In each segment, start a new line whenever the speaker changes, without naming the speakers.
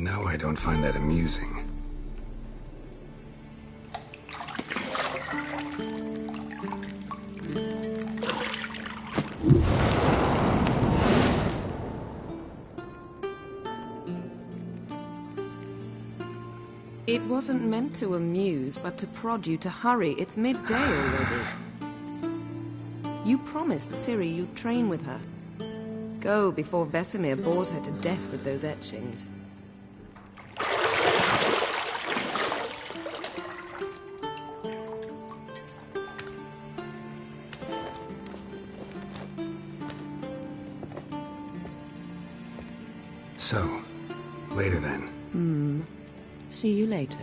No, I don't find that amusing.
It wasn't meant to amuse, but to prod you to hurry. It's midday already. You promised Ciri you'd train with her. Go before Vesemir bores her to death with those etchings.
So, later then.
See you later.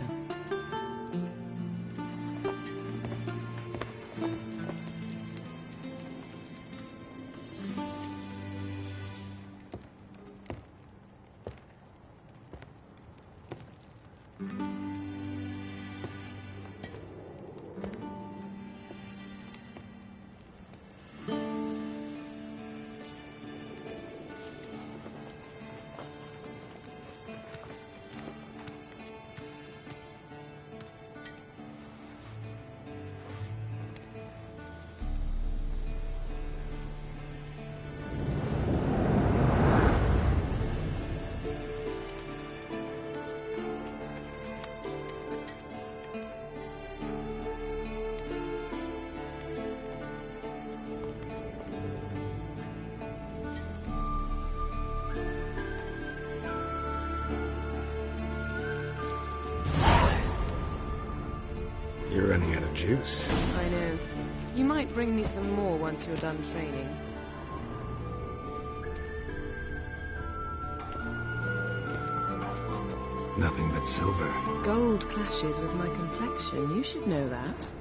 You're running out of juice.
I know. You might bring me some more once you're done training.
Nothing but silver.
Gold clashes with my complexion. You should know that.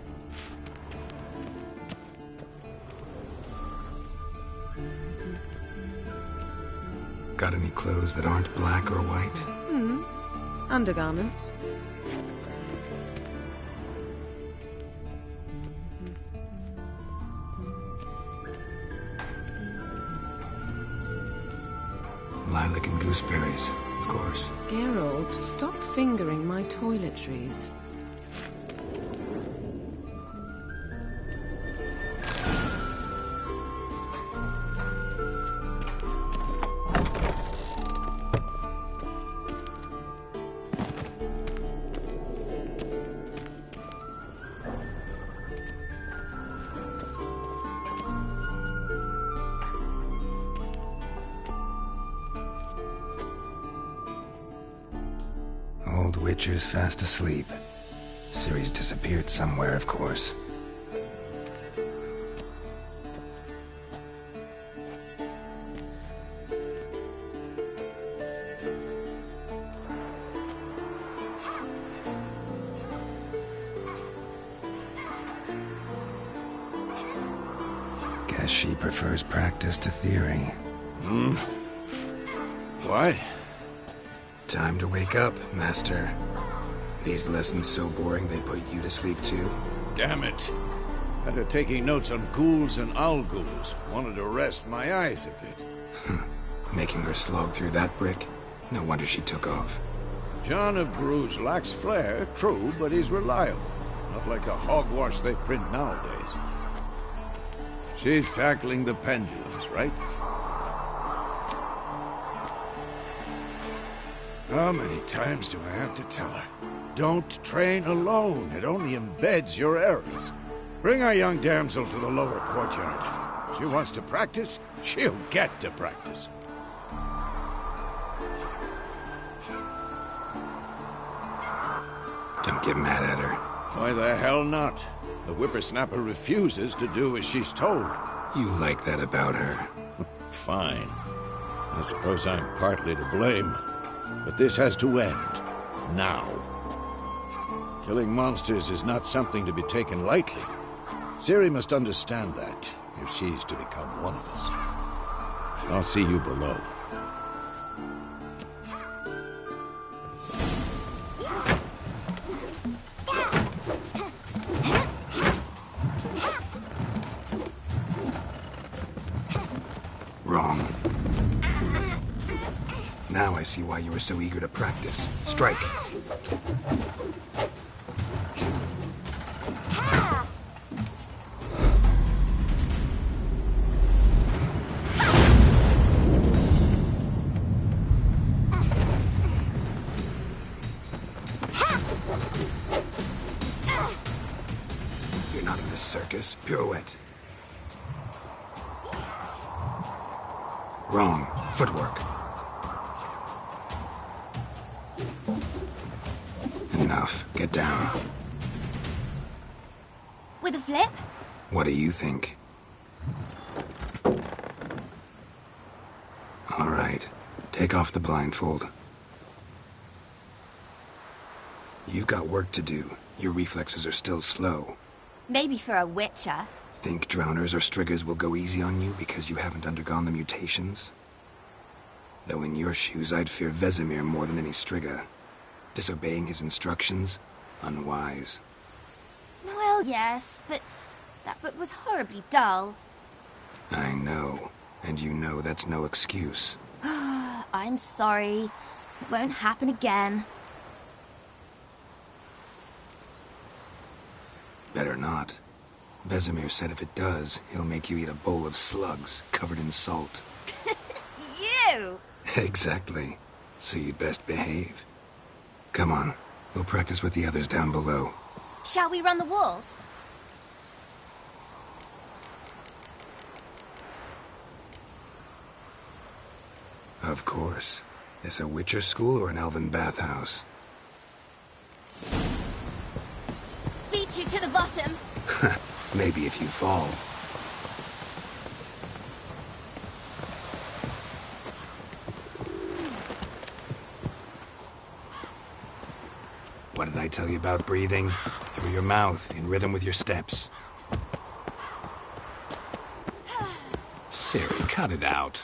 Got any clothes that aren't black or white?
Undergarments.
Lilac and gooseberries, of course.
Geralt, stop fingering my toiletries.
Old Witcher's fast asleep. Ciri's disappeared somewhere, of course. Guess she prefers practice to theory.
What?
Time to wake up, Master. These lessons so boring they put you to sleep too?
Damn it. After taking notes on ghouls and owl-ghouls, wanted to rest my eyes a bit.
Making her slog through that brick? No wonder she took off.
John of Bruges lacks flair, true, but he's reliable. Not like the hogwash they print nowadays. She's tackling the pendulums, right? How many times do I have to tell her? Don't train alone. It only embeds your errors. Bring our young damsel to the lower courtyard. She wants to practice, she'll get to practice.
Don't get mad at her.
Why the hell not? The whippersnapper refuses to do as she's told.
You like that about her.
Fine. I suppose I'm partly to blame. But this has to end. Now. Killing monsters is not something to be taken lightly. Ciri must understand that, if she's to become one of us. I'll see you below.
Wrong. Now I see why you were so eager to practice. Strike. You're not in a circus. Pirouette. Wrong. Footwork. Enough. Get down.
With a flip?
What do you think? All right. Take off the blindfold. You've got work to do. Your reflexes are still slow.
Maybe for a witcher.
Think drowners or striggers will go easy on you because you haven't undergone the mutations? Though in your shoes, I'd fear Vesemir more than any strigger. Disobeying his instructions? Unwise.
Well, yes, but that book was horribly dull.
I know. And you know that's no excuse.
I'm sorry. It won't happen again.
Better not. Vesemir said if it does, he'll make you eat a bowl of slugs covered in salt.
You!
Exactly. So you'd best behave. Come on. We'll practice with the others down below.
Shall we run the walls?
Of course. This a Witcher school or an elven bathhouse?
Beat you to the bottom.
Maybe if you fall. What did I tell you about breathing? Through your mouth, in rhythm with your steps. Ciri, cut it out.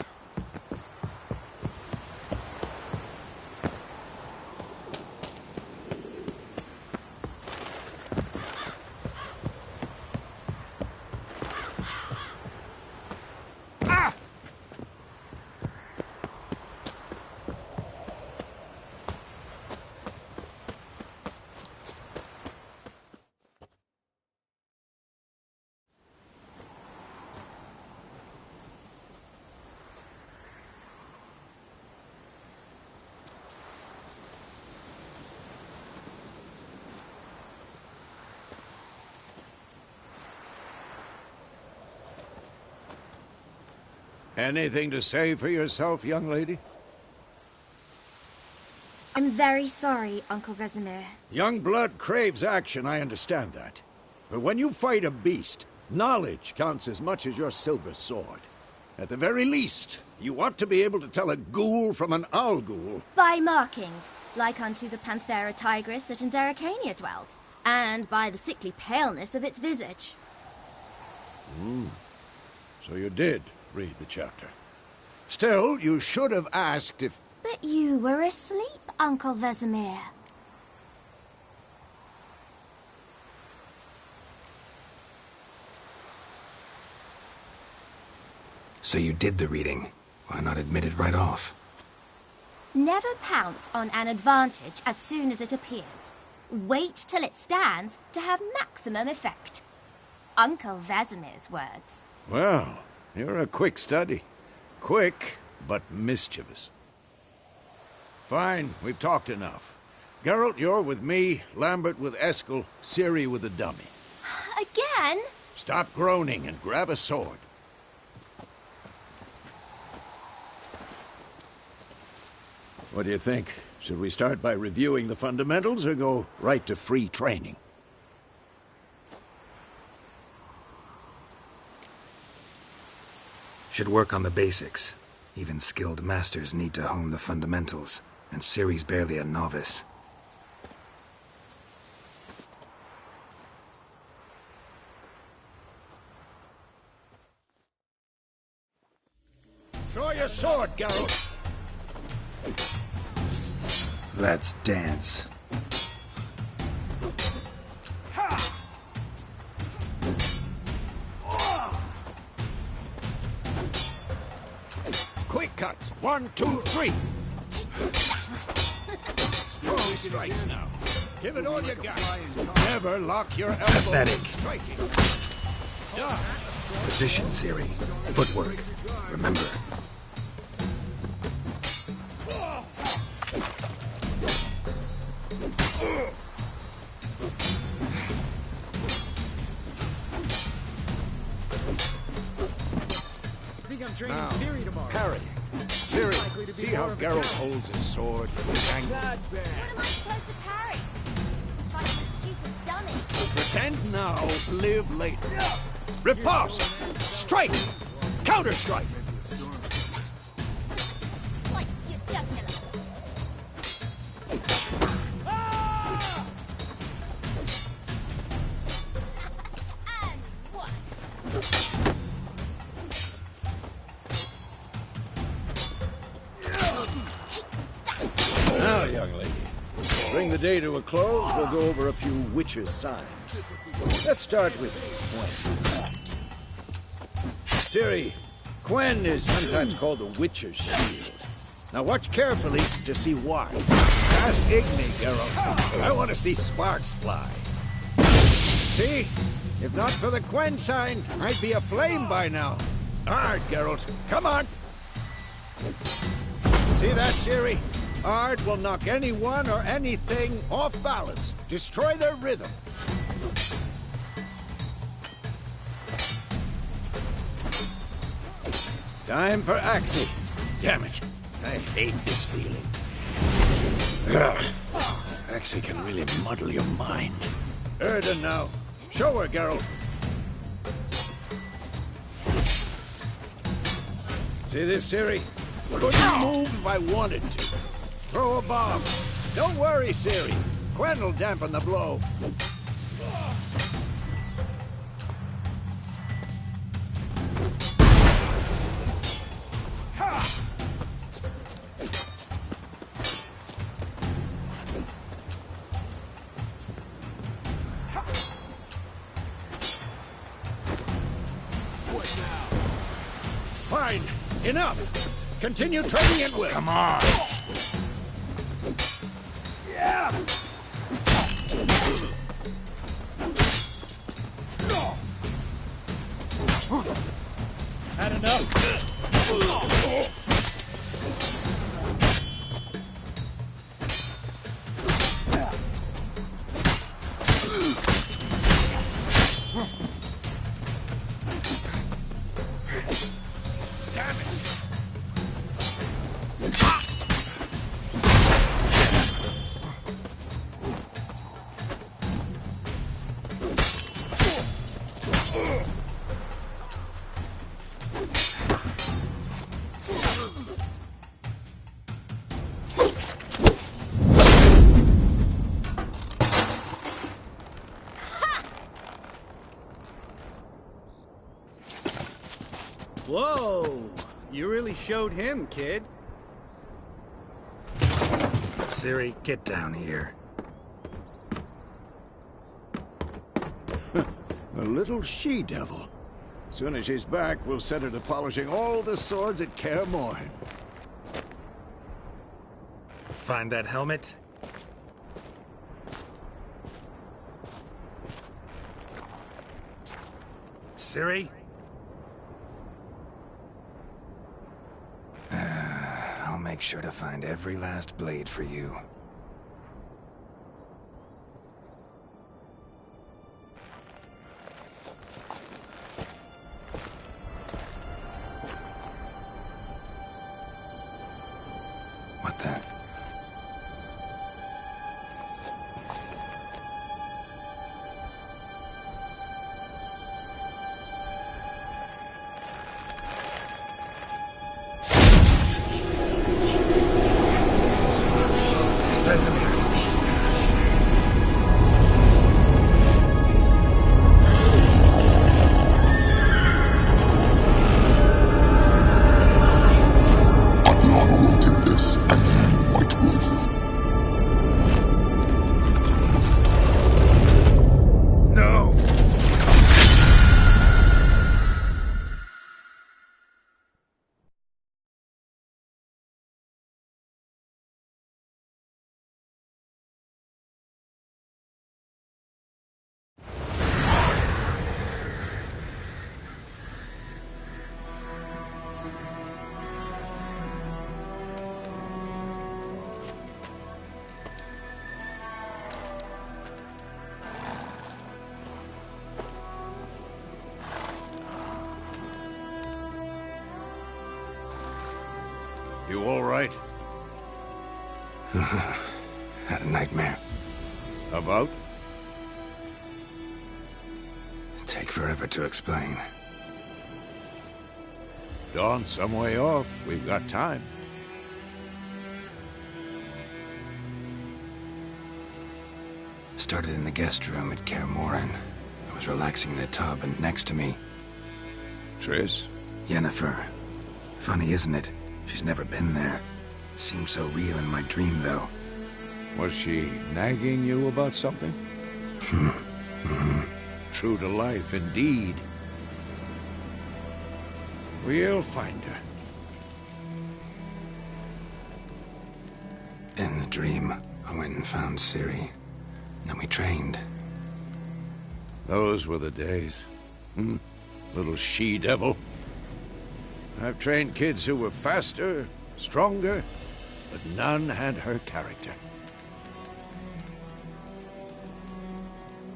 Anything to say for yourself, young lady?
I'm very sorry, Uncle Vesemir.
Young blood craves action, I understand that. But when you fight a beast, knowledge counts as much as your silver sword. At the very least, you ought to be able to tell a ghoul from an owl ghoul.
By markings, like unto the Panthera tigris that in Zerrikania dwells, and by the sickly paleness of its visage.
So you did read the chapter. Still, you should have asked if...
But you were asleep, Uncle Vesemir.
So you did the reading. Why not admit it right off?
Never pounce on an advantage as soon as it appears. Wait till it stands to have maximum effect. Uncle Vesemir's words.
Well, you're a quick study. Quick, but mischievous. Fine, we've talked enough. Geralt, you're with me, Lambert with Eskel, Ciri with the dummy.
Again?
Stop groaning and grab a sword. What do you think? Should we start by reviewing the fundamentals or go right to free training?
Should work on the basics. Even skilled masters need to hone the fundamentals, and Ciri's barely a novice.
Draw your sword, Geralt!
Let's dance.
Quick cuts. 1, 2, 3. strikes now. Give it all you got. Never lock your elbow
Pathetic.
when striking. Done.
Position, Siri. Footwork. Remember.
Training
Now,
Ciri tomorrow.
parry. Siri,
Likely to be
see
more
how
of a
Geralt
challenge.
holds his sword? His angle.
Not bad.
What am I supposed to parry? Fight a stupid dummy.
Pretend now, live later. Riposte! Strike! Counter-strike!
Slice your jugular. And one. Take that.
Now, young lady, to bring the day to a close, we'll go over a few witches' signs. Let's start with Quen. Ciri, Quen is sometimes called the witch's shield. Now watch carefully to see why. Ask Igni, Geralt. I want to see sparks fly. See? If not for the Quen sign, I'd be aflame by now. All right, Geralt, come on. See that, Ciri? Art will knock anyone or anything off balance. Destroy their rhythm. Time for Axie. Damn it. I hate this feeling. Ugh. Axie can really muddle your mind. Erden now. Show her, Geralt. See this, Ciri? Couldn't move if I wanted to. Throw a bomb. Don't worry, Ciri. Quen will dampen the blow. Fine. Enough. Continue trading it with.
Come on!
Yeah.
Had enough.
Damn it.
Whoa! You really showed him, kid.
Siri, get down here.
A little she-devil. Soon as she's back, we'll set her to polishing all the swords at Kaer Morhen.
Find that helmet? Siri? I'll make sure to find every last blade for you. What the?
all right?
Had a nightmare.
About?
Take forever to explain.
Dawn's some way off. We've got time.
Started in the guest room at Kaer Morhen. I was relaxing in a tub, and next to me,
Triss?
Yennefer. Funny, isn't it? She's never been there. Seemed so real in my dream, though.
Was she nagging you about something? True to life, indeed. We'll find her.
In the dream, I went and found Ciri. Then we trained.
Those were the days. Little she-devil. I've trained kids who were faster, stronger, but none had her character.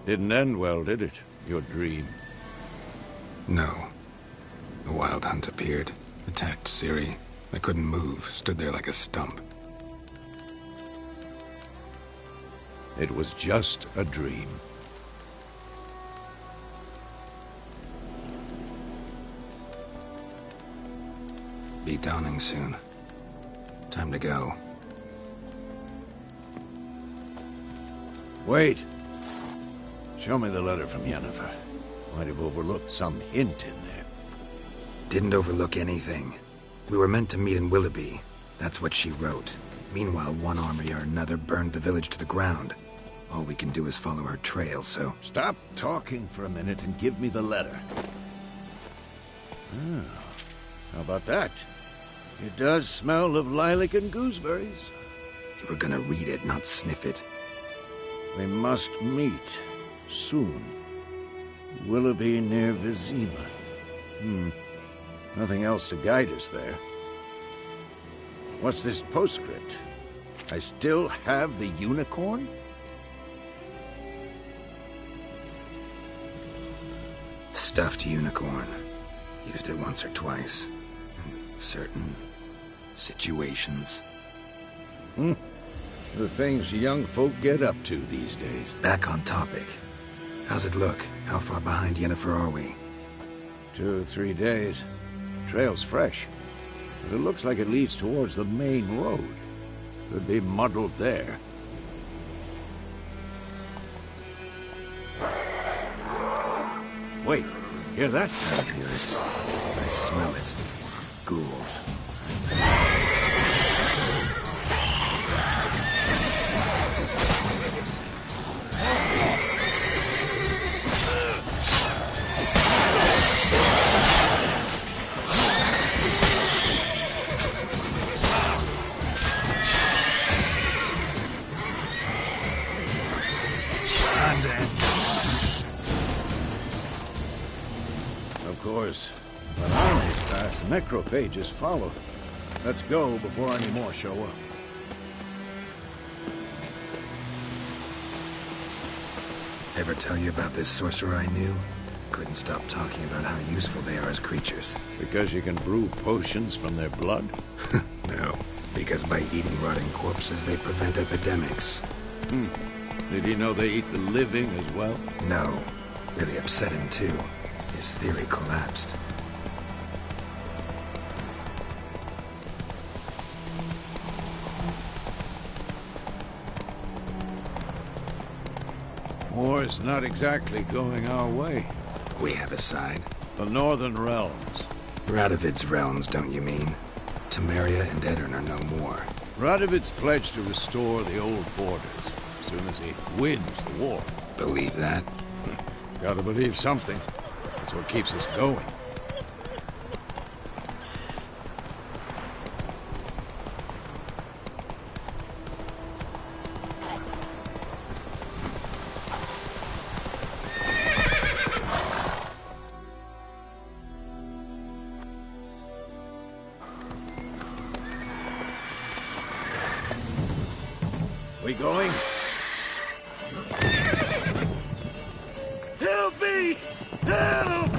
Didn't end well, did it? Your dream?
No. A wild hunt appeared, attacked Ciri. I couldn't move, stood there like a stump.
It was just a dream.
Be dawning soon. Time to go.
Wait. Show me the letter from Yennefer. Might have overlooked some hint in there.
Didn't overlook anything. We were meant to meet in Willoughby. That's what she wrote. Meanwhile, one army or another burned the village to the ground. All we can do is follow her trail, so...
Stop talking for a minute and give me the letter. How about that? It does smell of lilac and gooseberries.
You were gonna read it, not sniff it.
We must meet. Soon. Willoughby near Vizima. Nothing else to guide us there. What's this postscript? I still have the unicorn?
Stuffed unicorn. Used it once or twice. In certain situations.
The things young folk get up to these days.
Back on topic. How's it look? How far behind Yennefer are we?
2 or 3 days. Trail's fresh. But it looks like it leads towards the main road. Could be muddled there. Wait, hear that?
I hear it. I smell it. Ghouls.
Of course, when armies pass, necrophages follow. Let's go before any more show up.
Ever tell you about this sorcerer I knew? Couldn't stop talking about how useful they are as creatures.
Because you can brew potions from their blood?
No, because by eating rotting corpses, they prevent epidemics.
Did he know they eat the living as well?
No. Really upset him, too. His theory collapsed.
War's not exactly going our way.
We have a side.
The Northern Realms.
Radovid's realms, don't you mean? Temeria and Edirn are no more.
Radovid's pledged to restore the old borders as soon as he wins the war.
Believe that?
Gotta believe something. That's what keeps us going. We going? Help me! Help!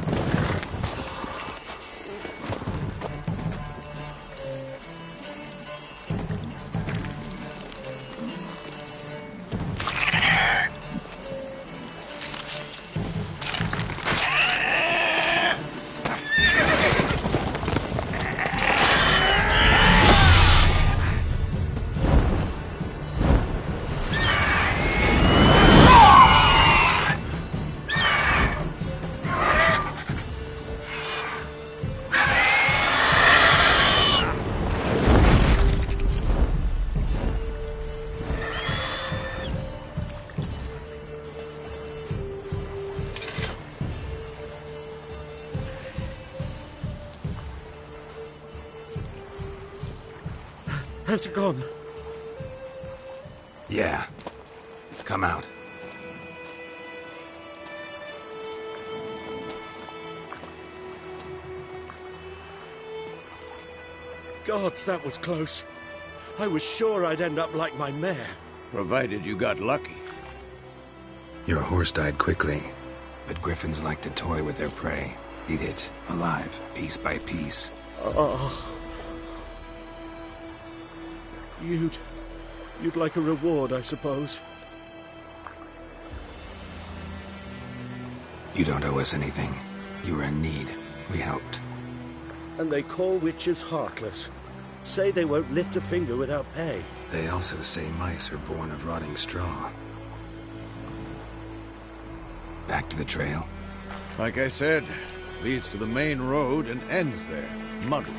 Has it gone?
Yeah. Come out.
Gods, that was close. I was sure I'd end up like my mare.
Provided you got lucky.
Your horse died quickly, but griffins like to toy with their prey. Eat it, alive, piece by piece.
Oh. You'd like a reward, I suppose.
You don't owe us anything. You were in need. We helped.
And they call witches heartless. Say they won't lift a finger without pay.
They also say mice are born of rotting straw. Back to the trail?
Like I said, leads to the main road and ends there, muddled.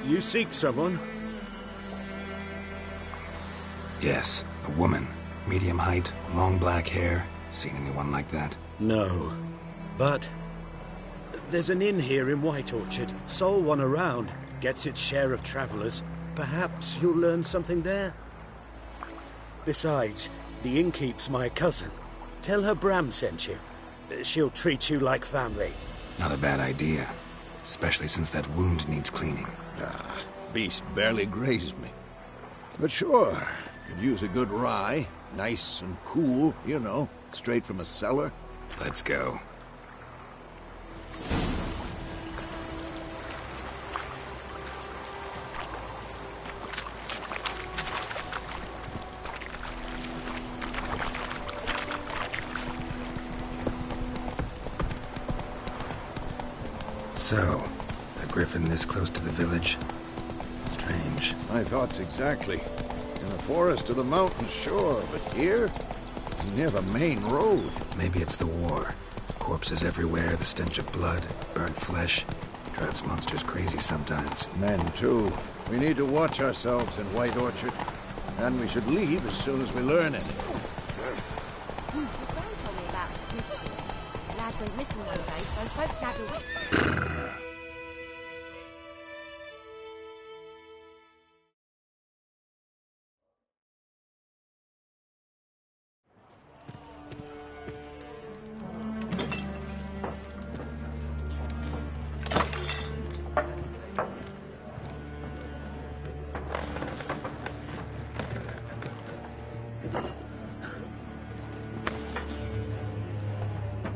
You seek someone?
Yes, a woman. Medium height, long black hair. Seen anyone like that?
No. But there's an inn here in White Orchard. Sole one around. Gets its share of travelers. Perhaps you'll learn something there. Besides, the innkeep's my cousin. Tell her Bram sent you. She'll treat you like family.
Not a bad idea. Especially since that wound needs cleaning.
Beast barely grazed me. But sure, could use a good rye. Nice and cool, you know, straight from a cellar.
Let's go. So, a griffin this close to the village? Strange.
My thoughts exactly. In the forest or the mountains, sure, but here? Near the main road.
Maybe it's the war. Corpses everywhere, the stench of blood, burnt flesh. Drives monsters crazy sometimes.
Men, too. We need to watch ourselves in White Orchard. And we should leave as soon as we learn anything.
The Gran told me about a Smith boy. The lad went missing one day, so folk gathered with.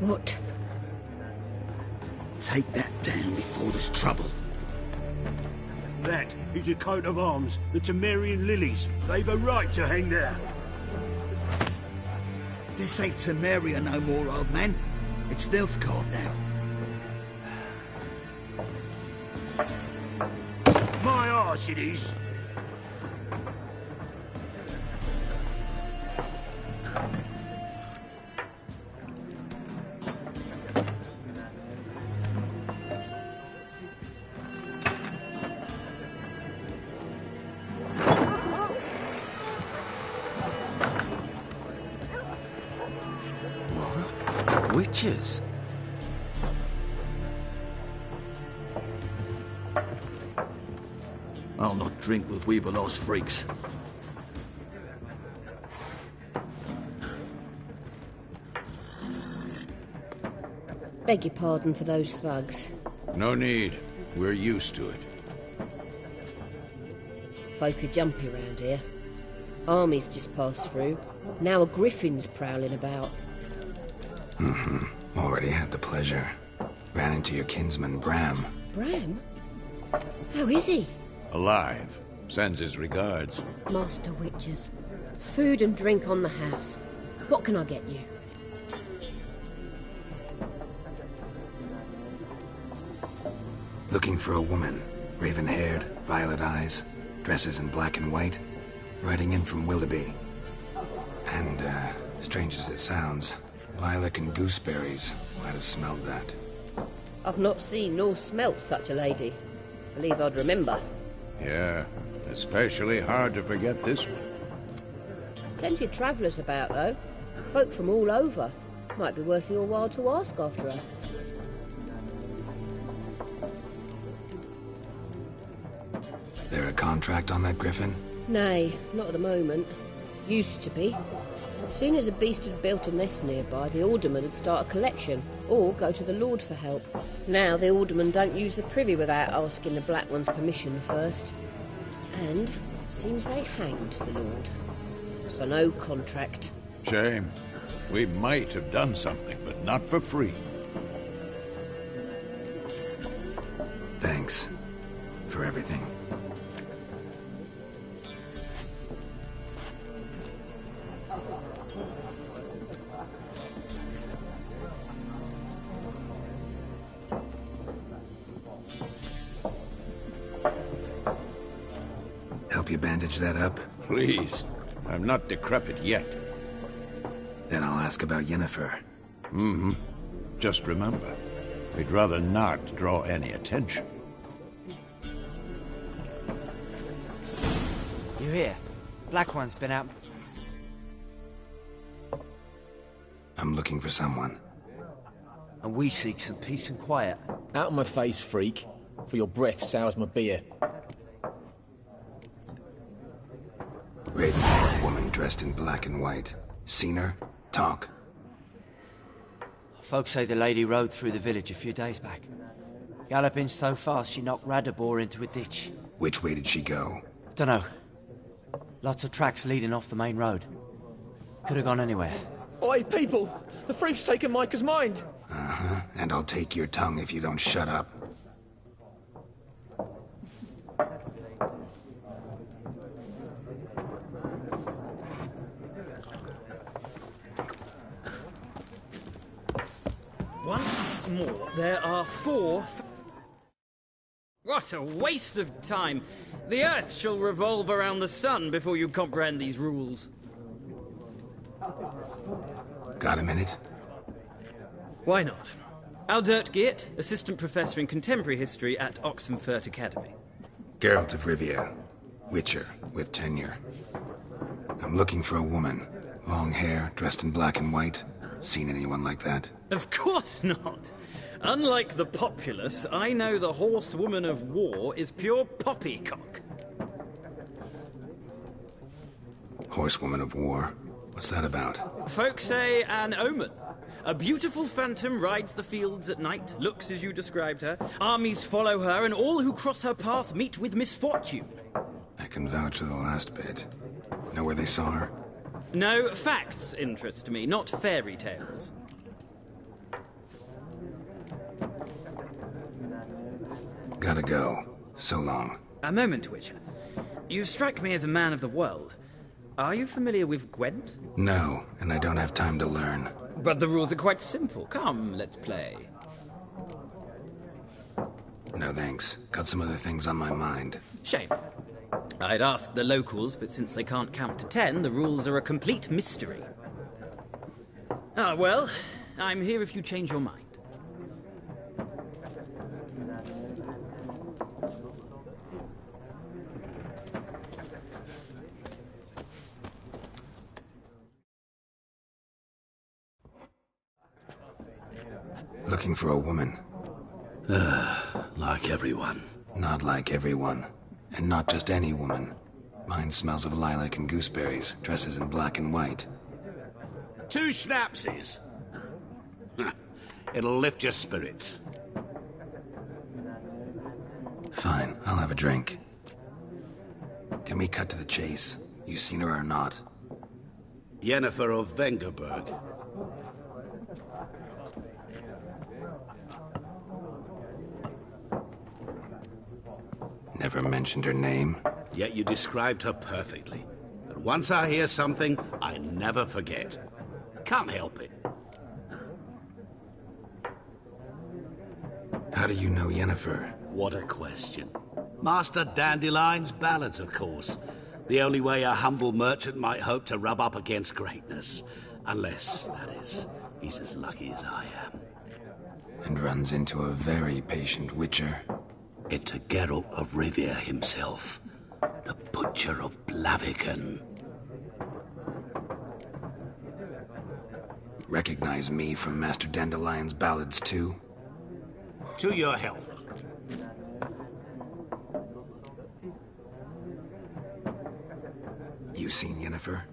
What?
Take that down before there's trouble.
That is a coat of arms, the Temerian lilies. They've a right to hang there.
This ain't Temeria no more, old man. It's Nilfgaard now.
My arse it is.
Witches?
I'll not drink with Weaverlaw's freaks.
Beg your pardon for those thugs.
No need. We're used to it.
Folk are jumpy round here. Armies just passed through. Now a griffin's prowling about.
Already had the pleasure. Ran into your kinsman, Bram.
Bram? How is he?
Alive. Sends his regards.
Master Witches. Food and drink on the house. What can I get you?
Looking for a woman. Raven-haired, violet eyes, dresses in black and white. Riding in from Willoughby. And, strange as it sounds, lilac and gooseberries. Might have smelled that.
I've not seen nor smelt such a lady. Believe I'd remember.
Yeah, especially hard to forget this one.
Plenty of travellers about, though. Folk from all over. Might be worth your while to ask after her.
There a contract on that griffin?
Nay, not at the moment. Used to be. Soon as a beast had built a nest nearby, the alderman would start a collection, or go to the Lord for help. Now the aldermen don't use the privy without asking the Black One's permission first. And seems they hanged the Lord. So no contract.
Shame. We might have done something, but not for free.
Thanks for everything. Help you bandage that up?
Please. I'm not decrepit yet.
Then I'll ask about Yennefer.
Mm-hmm. Just remember, we'd rather not draw any attention.
You hear? Black One's been out.
I'm looking for someone.
And we seek some peace and quiet.
Out of my face, freak. For your breath sours my beer.
Raven, woman dressed in black and white. Seen her? Talk.
Folks say the lady rode through the village a few days back. Galloping so fast she knocked Radabor into a ditch.
Which way did she go?
Dunno. Lots of tracks leading off the main road. Could have gone anywhere.
Oi, people! The freak's taken Micah's mind!
Uh-huh. And I'll take your tongue if you don't shut up.
Once more, there are 4... What a waste of time! The Earth shall revolve around the sun before you comprehend these rules.
Got a minute?
Why not? Aldert Geert, Assistant Professor in Contemporary History at Oxenfurt Academy.
Geralt of Rivia. Witcher, with tenure. I'm looking for a woman. Long hair, dressed in black and white. Seen anyone like that?
Of course not! Unlike the populace, I know the horsewoman of war is pure poppycock.
Horsewoman of war? What's that about?
Folk say an omen. A beautiful phantom rides the fields at night, looks as you described her. Armies follow her, and all who cross her path meet with misfortune.
I can vouch for the last bit. Know where they saw her?
No, facts interest me, not fairy tales.
Gotta go. So long.
A moment, Witcher. You strike me as a man of the world. Are you familiar with Gwent?
No, and I don't have time to learn.
But the rules are quite simple. Come, let's play.
No thanks. Got some other things on my mind.
Shame. I'd ask the locals, but since they can't count to 10, the rules are a complete mystery. Ah, well, I'm here if you change your mind.
Looking for a woman.
Like everyone.
Not like everyone. And not just any woman. Mine smells of lilac and gooseberries, dresses in black and white.
2 schnapsies. It'll lift your spirits.
Fine, I'll have a drink. Can we cut to the chase? You seen her or not?
Yennefer of Vengerberg.
Never mentioned her name.
Yet you described her perfectly. And once I hear something, I never forget. Can't help it.
How do you know Yennefer?
What a question. Master Dandelion's ballads, of course. The only way a humble merchant might hope to rub up against greatness. Unless, that is, he's as lucky as I am.
And runs into a very patient witcher.
It's a Geralt of Rivia himself. The Butcher of Blaviken.
Recognize me from Master Dandelion's ballads, too?
To your health.
Yennefer.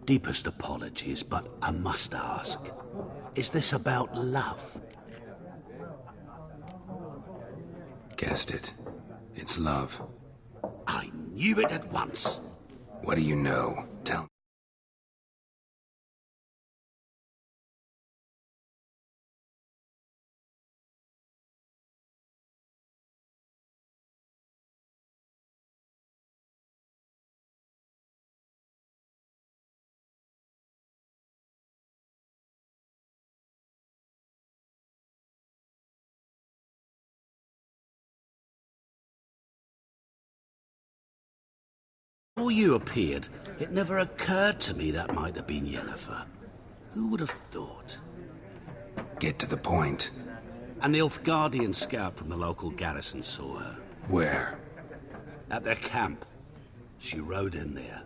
Deepest apologies, but I must ask. Is this about love?
Guessed it. It's love.
I knew it at once.
What do you know? Tell me.
Before you appeared, it never occurred to me that might have been Yennefer. Who would have thought?
Get to the point.
An Nilfgaardian scout from the local garrison saw her.
Where?
At their camp. She rode in there.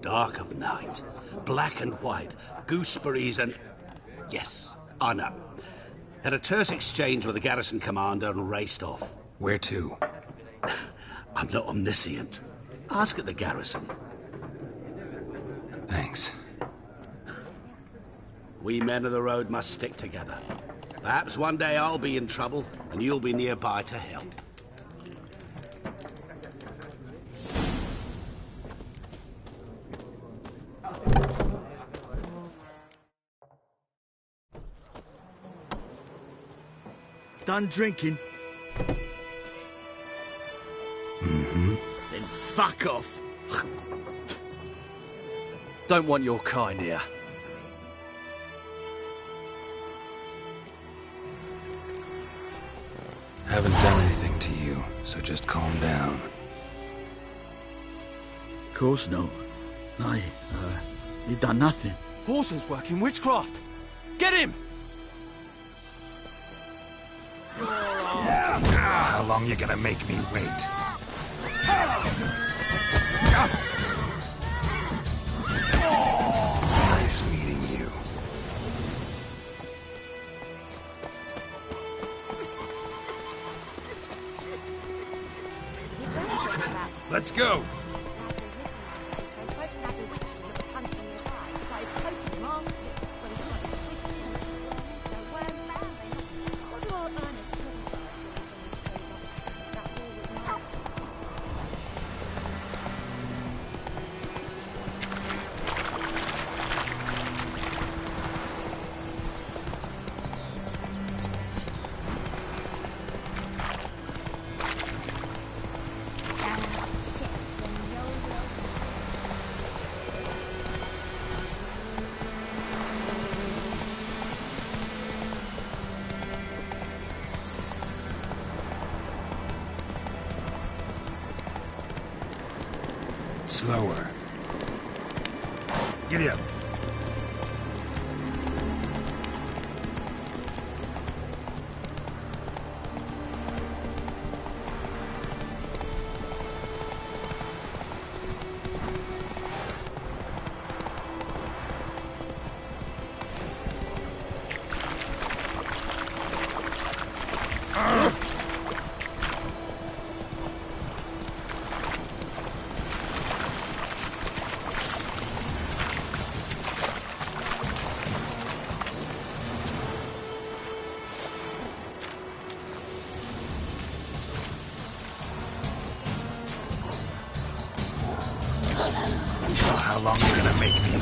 Dark of night. Black and white. Gooseberries and... Yes, I know. Had a terse exchange with the garrison commander and raced off.
Where to?
I'm not omniscient. Ask at the garrison.
Thanks.
We men of the road must stick together. Perhaps one day I'll be in trouble and you'll be nearby to help.
Done drinking?
Mm-hmm.
Then fuck off.
Don't want your kind here.
Haven't done anything to you, so just calm down.
Of course not. You done nothing.
Horson's working witchcraft. Get him!
How long you gonna make me wait? Nice meeting you. Let's go! Slower. Giddy up. How long are you gonna make me?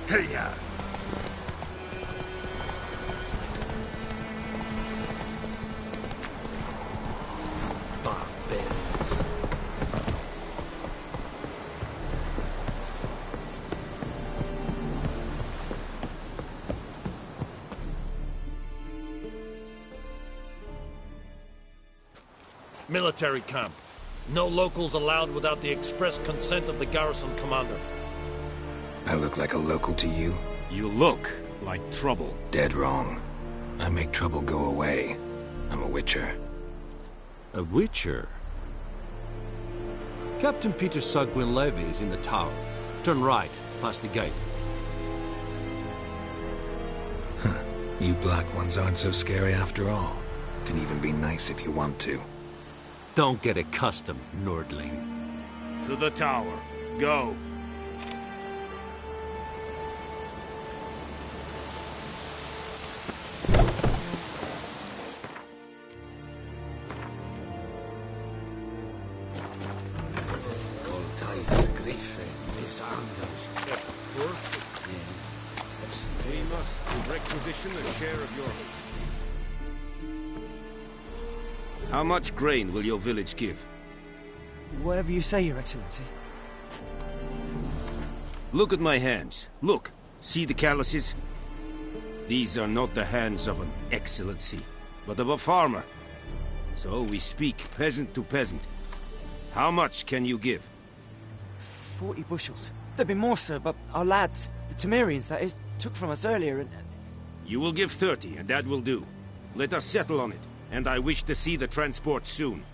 Hey-ya!
Barbarians.
Military camp. No locals allowed without the express consent of the garrison commander.
I look like a local to you?
You look like trouble.
Dead wrong. I make trouble go away. I'm a witcher.
A witcher? Captain Peter Sugwin Levy is in the tower. Turn right, past the gate.
Huh. You black ones aren't so scary after all. Can even be nice if you want to.
Don't get accustomed, Nordling. To the tower. Go.
We must requisition a share of your... How much grain will your village give?
Whatever you say, Your Excellency.
Look at my hands. Look. See the calluses? These are not the hands of an excellency, but of a farmer. So we speak peasant to peasant. How much can you give?
40 bushels. There'd be more, sir, but our lads, the Temerians, that is, took from us earlier and...
You will give 30, and that will do. Let us settle on it, and I wish to see the transport soon.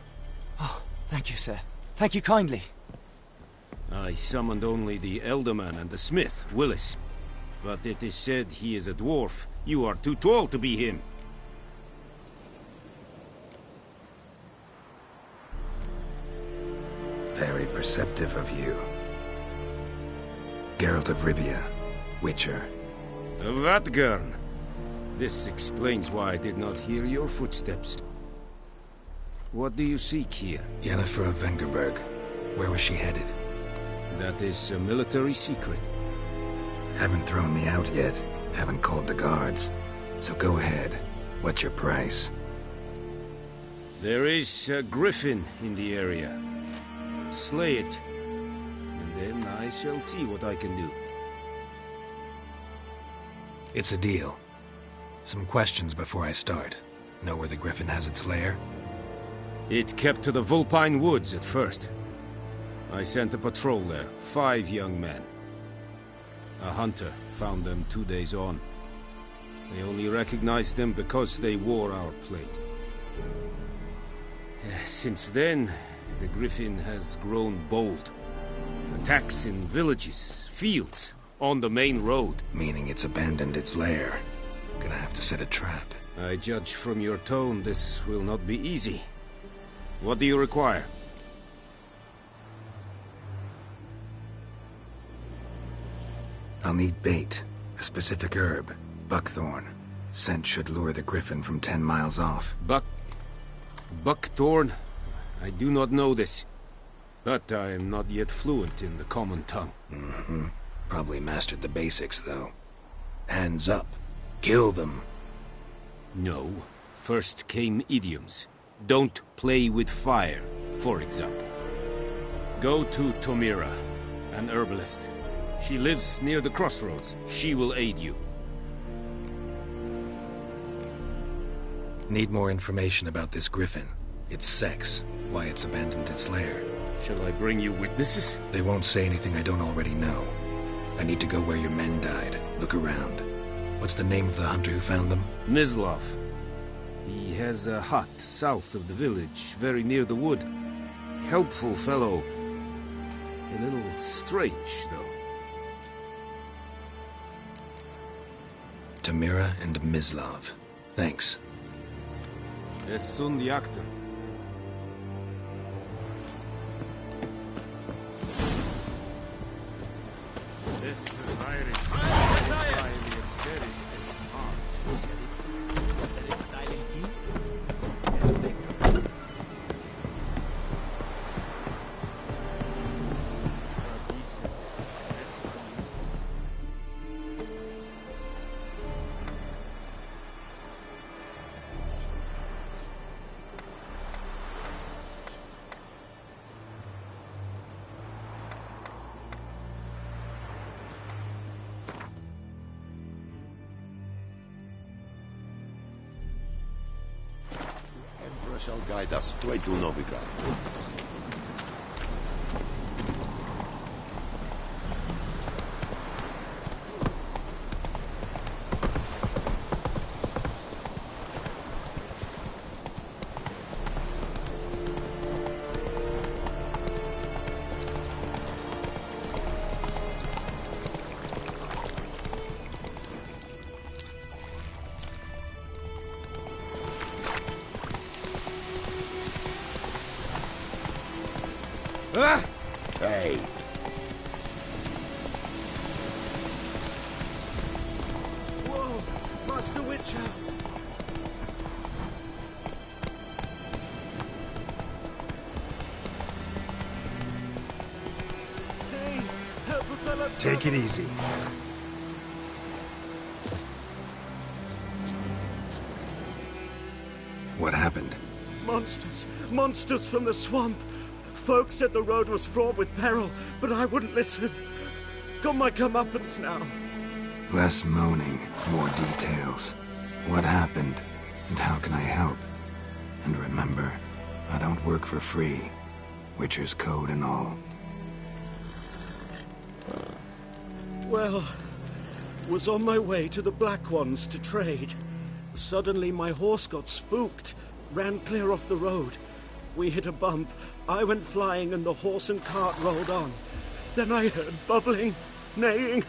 Oh, thank you, sir. Thank you kindly.
I summoned only the Elderman and the smith, Willis. But it is said he is a dwarf. You are too tall to be him.
Very perceptive of you. Geralt of Rivia, Witcher.
Vatgern. This explains why I did not hear your footsteps. What do you seek here?
Yennefer of Vengerberg. Where was she headed?
That is a military secret.
Haven't thrown me out yet. Haven't called the guards. So go ahead. What's your price?
There is a griffin in the area. Slay it. And then I shall see what I can do.
It's a deal. Some questions before I start. Know where the griffin has its lair?
It kept to the Vulpine Woods at first. I sent a patrol there, 5 young men. A hunter found them 2 days on. They only recognized them because they wore our plate. Since then, the griffin has grown bold. Attacks in villages, fields, on the main road.
Meaning it's abandoned its lair. Gonna have to set a trap.
I judge from your tone this will not be easy. What do you require?
I'll need bait. A specific herb. Buckthorn. Scent should lure the griffin from 10 miles off.
Buckthorn? I do not know this. But I am not yet fluent in the common tongue.
Mm-hmm. Probably mastered the basics, though. Hands up. Kill them.
No. First came idioms. Don't play with fire, for example. Go to Tomira, an herbalist. She lives near the crossroads. She will aid you.
Need more information about this griffin. Its sex, why it's abandoned its lair.
Shall I bring you witnesses?
They won't say anything I don't already know. I need to go where your men died. Look around. What's the name of the hunter who found them?
Mislav. He has a hut south of the village, very near the wood. Helpful fellow. A little strange, though.
Tamira and Mislav. Thanks.
Es sunt jagten. Es
shall guide us straight to Novigrad. Hey.
Whoa! Master Witcher! Hey! Help a fella!
Take it easy. What happened?
Monsters! Monsters from the swamp! Folk said the road was fraught with peril, but I wouldn't listen. Got my comeuppance now.
Less moaning, more details. What happened, and how can I help? And remember, I don't work for free. Witcher's code and all.
Well, was on my way to the Black Ones to trade. Suddenly my horse got spooked, ran clear off the road. We hit a bump, I went flying and the horse and cart rolled on. Then I heard bubbling, neighing,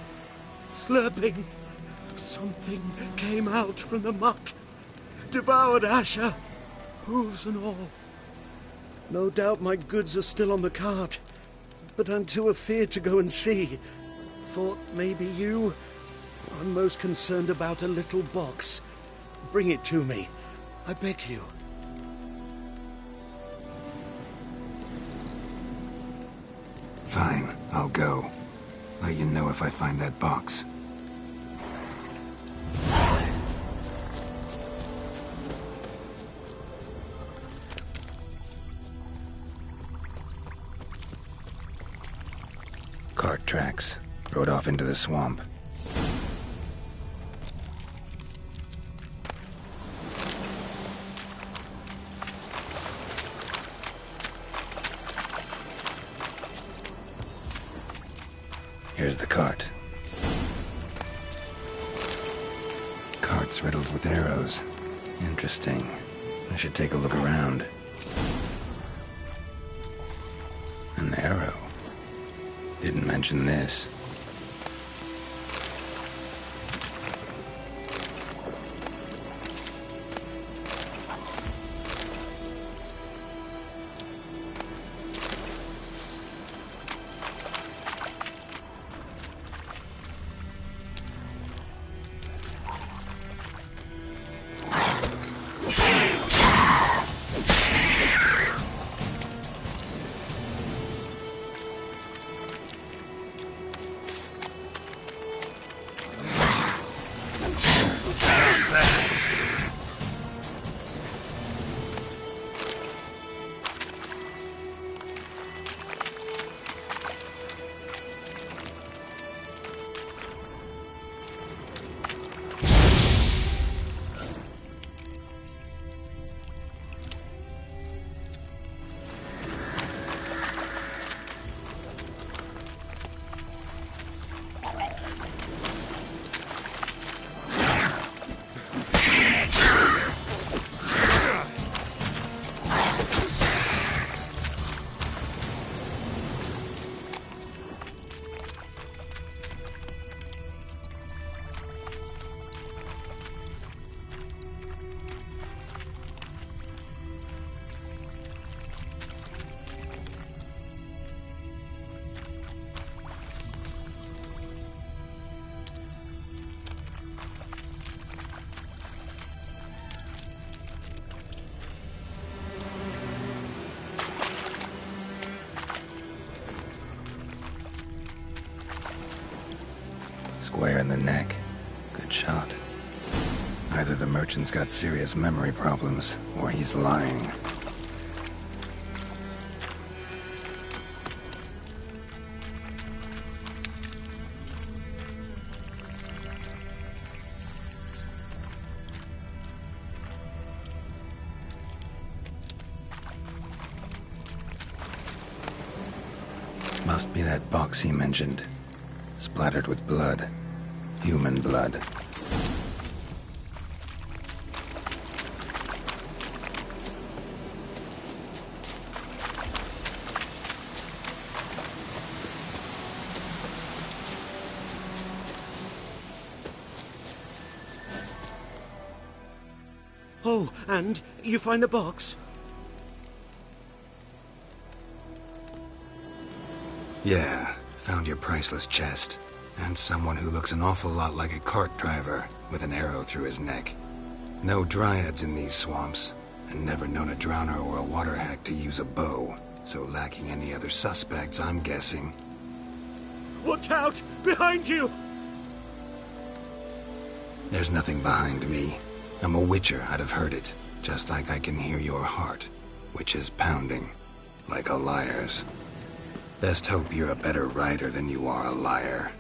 slurping. Something came out from the muck, devoured Asher, hooves and all. No doubt my goods are still on the cart, but I'm too afeard to go and see. Thought maybe you... I'm most concerned about a little box. Bring it to me, I beg you.
Fine, I'll go. Let you know if I find that box. Cart tracks. Rode off into the swamp. Here's the cart. Cart's riddled with arrows. Interesting. I should take a look around. An arrow. Didn't mention this. Square in the neck. Good shot. Either the merchant's got serious memory problems, or he's lying. Must be that box he mentioned. Splattered with blood. Human blood.
Oh, and you find the box?
Yeah, found your priceless chest. And someone who looks an awful lot like a cart driver, with an arrow through his neck. No dryads in these swamps, and never known a drowner or a water hack to use a bow, so lacking any other suspects, I'm guessing.
Watch out! Behind you!
There's nothing behind me. I'm a witcher, I'd have heard it, just like I can hear your heart, which is pounding, like a liar's. Best hope you're a better rider than you are a liar.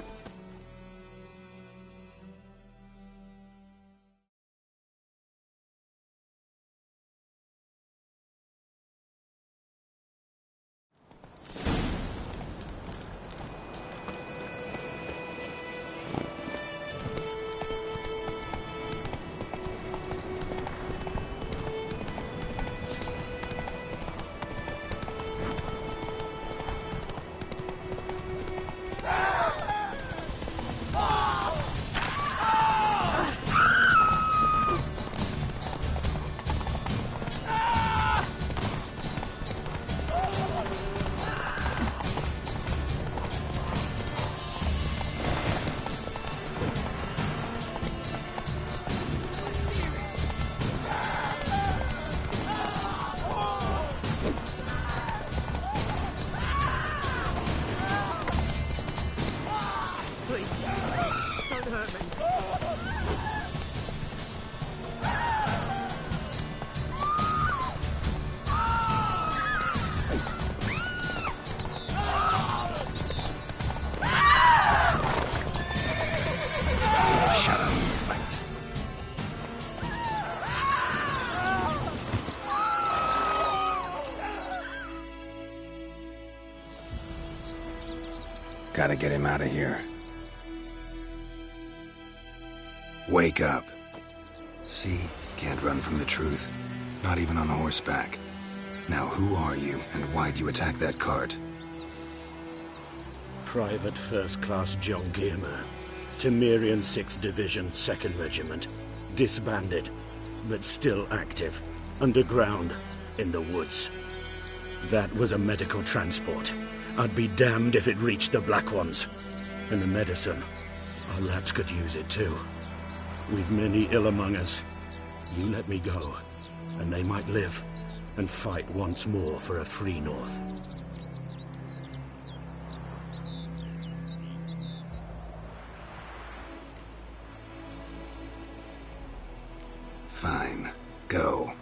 Gotta get him out of here. Wake up. See? Can't run from the truth. Not even on horseback. Now who are you, and why'd you attack that cart?
Private First Class John Giermer. Temerian 6th Division, 2nd Regiment. Disbanded, but still active. Underground, in the woods. That was a medical transport. I'd be damned if it reached the Black Ones. And the medicine, our lads could use it too. We've many ill among us. You let me go, and they might live, and fight once more for a free North.
Fine. Go.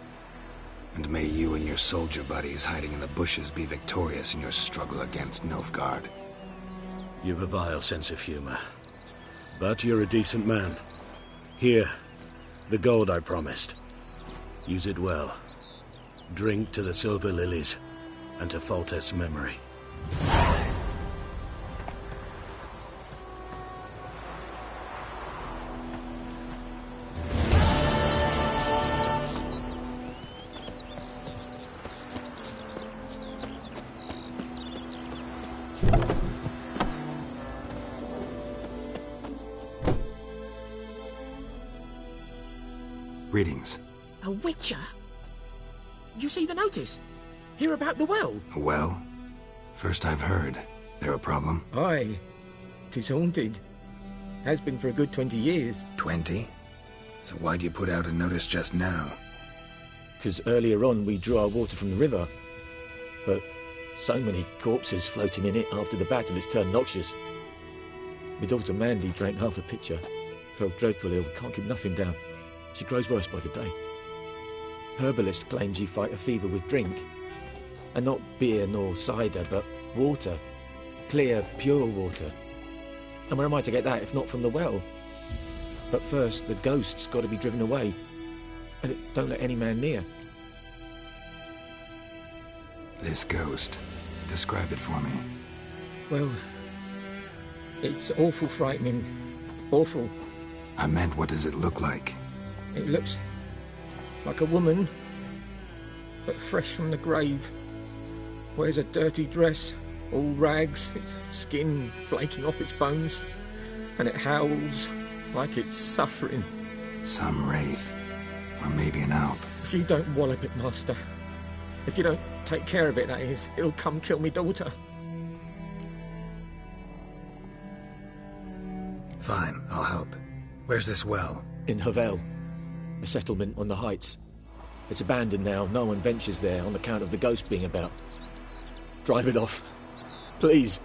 And may you and your soldier buddies hiding in the bushes be victorious in your struggle against Nilfgaard.
You've a vile sense of humor. But you're a decent man. Here, the gold I promised. Use it well. Drink to the Silver Lilies, and to Foltest's memory.
Greetings.
A witcher? You see the notice? Hear about the well?
A well? First I've heard. There a problem?
Aye. 'Tis haunted. Has been for a good 20 years.
20? So why'd you put out a notice just now?
'Cause earlier on we drew our water from the river. But so many corpses floating in it after the battle it's turned noxious. My daughter Mandy drank half a pitcher. Felt dreadful ill, can't keep nothing down. She grows worse by the day. Herbalist claims you fight a fever with drink. And not beer nor cider, but water. Clear, pure water. And where am I to get that if not from the well? But first, the ghost's got to be driven away. And it don't let any man near.
This ghost. Describe it for me.
Well, it's awful frightening. Awful.
I meant, what does it look like?
It looks like a woman, but fresh from the grave. Wears a dirty dress, all rags, its skin flaking off its bones, and it howls like it's suffering.
Some wraith. Or maybe an alp.
If you don't wallop it, Master, if you don't take care of it, that is, it'll come kill me daughter.
Fine, I'll help. Where's this well?
In Havel, a settlement on the heights. It's abandoned now. No one ventures there on account of the ghost being about. Drive it off. Please.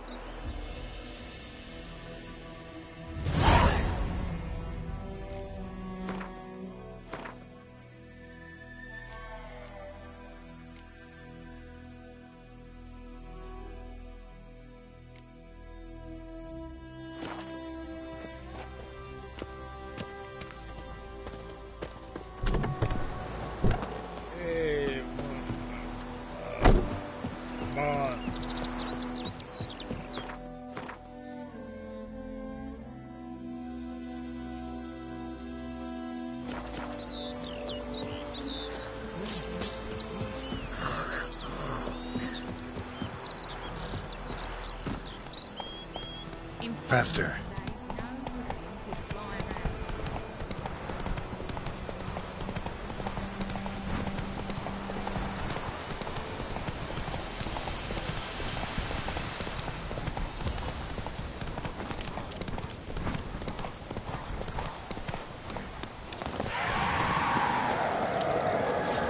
Faster.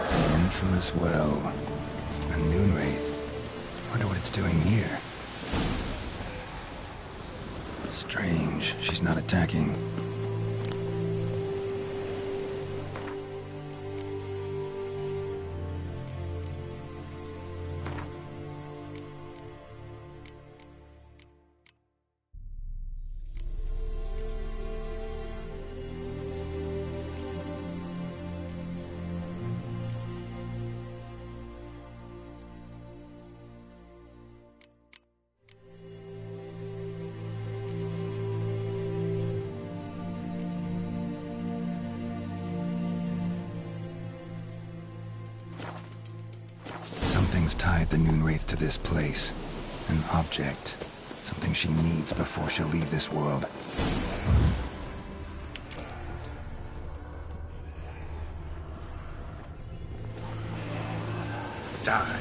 The infamous well. A noon wraith. Wonder what it's doing here. Strange, she's not attacking. Something's tied the Noon Wraith to this place. An object. Something she needs before she'll leave this world. Die.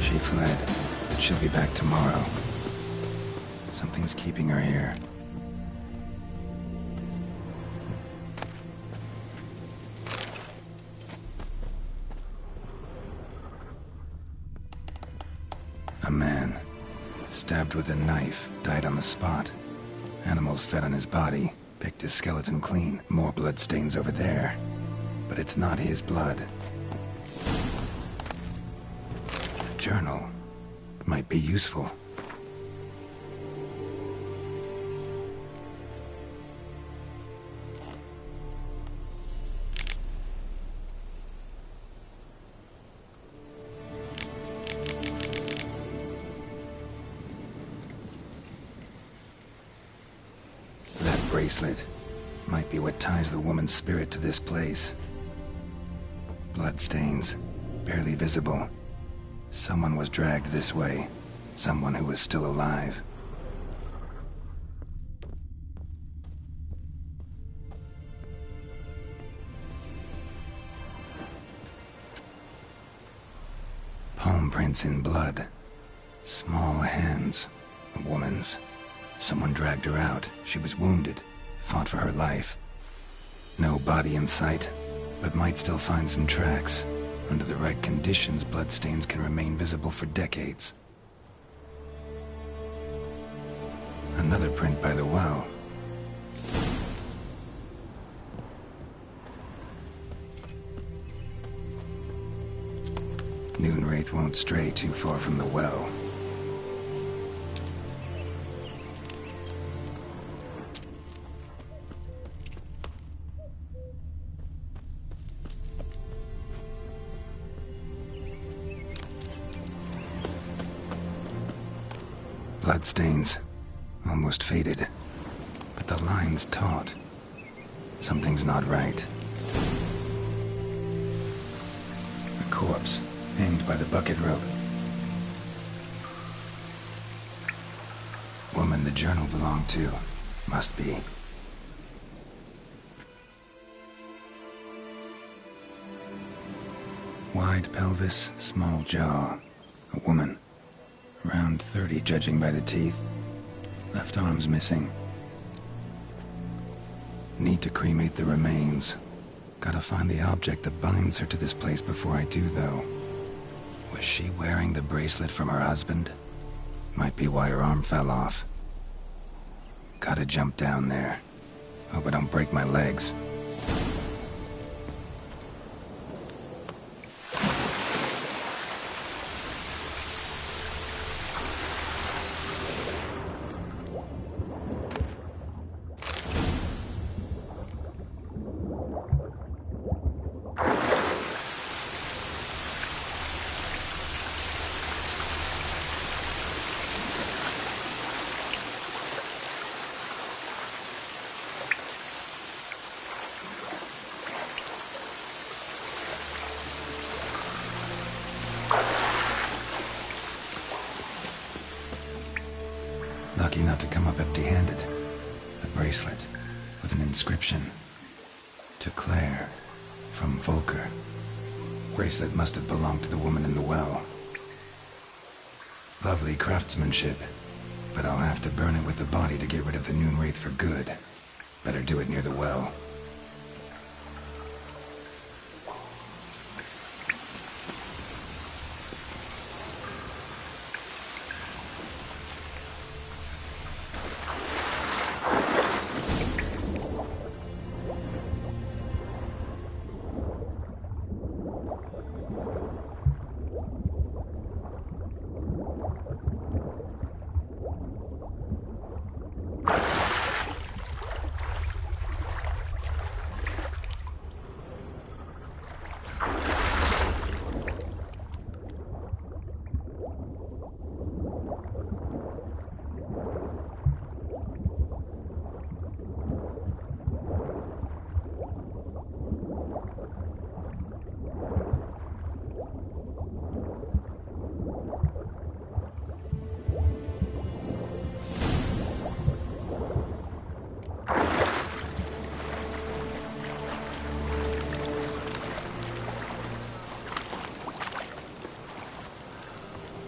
She fled, but she'll be back tomorrow. Something's keeping her here. A man, stabbed with a knife, died on the spot. Animals fed on his body, picked his skeleton clean. More blood stains over there. But it's not his blood. A journal might be useful. Bracelet might be what ties the woman's spirit to this place. Bloodstains, barely visible. Someone was dragged this way. Someone who was still alive. Palm prints in blood. Small hands. A woman's. Someone dragged her out. She was wounded, fought for her life. No body in sight, but might still find some tracks. Under the right conditions, bloodstains can remain visible for decades. Another print by the well. Noonwraith won't stray too far from the well. Bloodstains. Almost faded. But the line's taut. Something's not right. A corpse, hanged by the bucket rope. Woman the journal belonged to. Must be. Wide pelvis, small jaw. A woman. Around 30, judging by the teeth. Left arm's missing. Need to cremate the remains. Gotta find the object that binds her to this place before I do, though. Was she wearing the bracelet from her husband? Might be why her arm fell off. Gotta jump down there. Hope I don't break my legs. Lucky not to come up empty-handed. A bracelet with an inscription. To Claire, from Volker. Bracelet must have belonged to the woman in the well. Lovely craftsmanship, but I'll have to burn it with the body to get rid of the Noonwraith for good. Better do it near the well.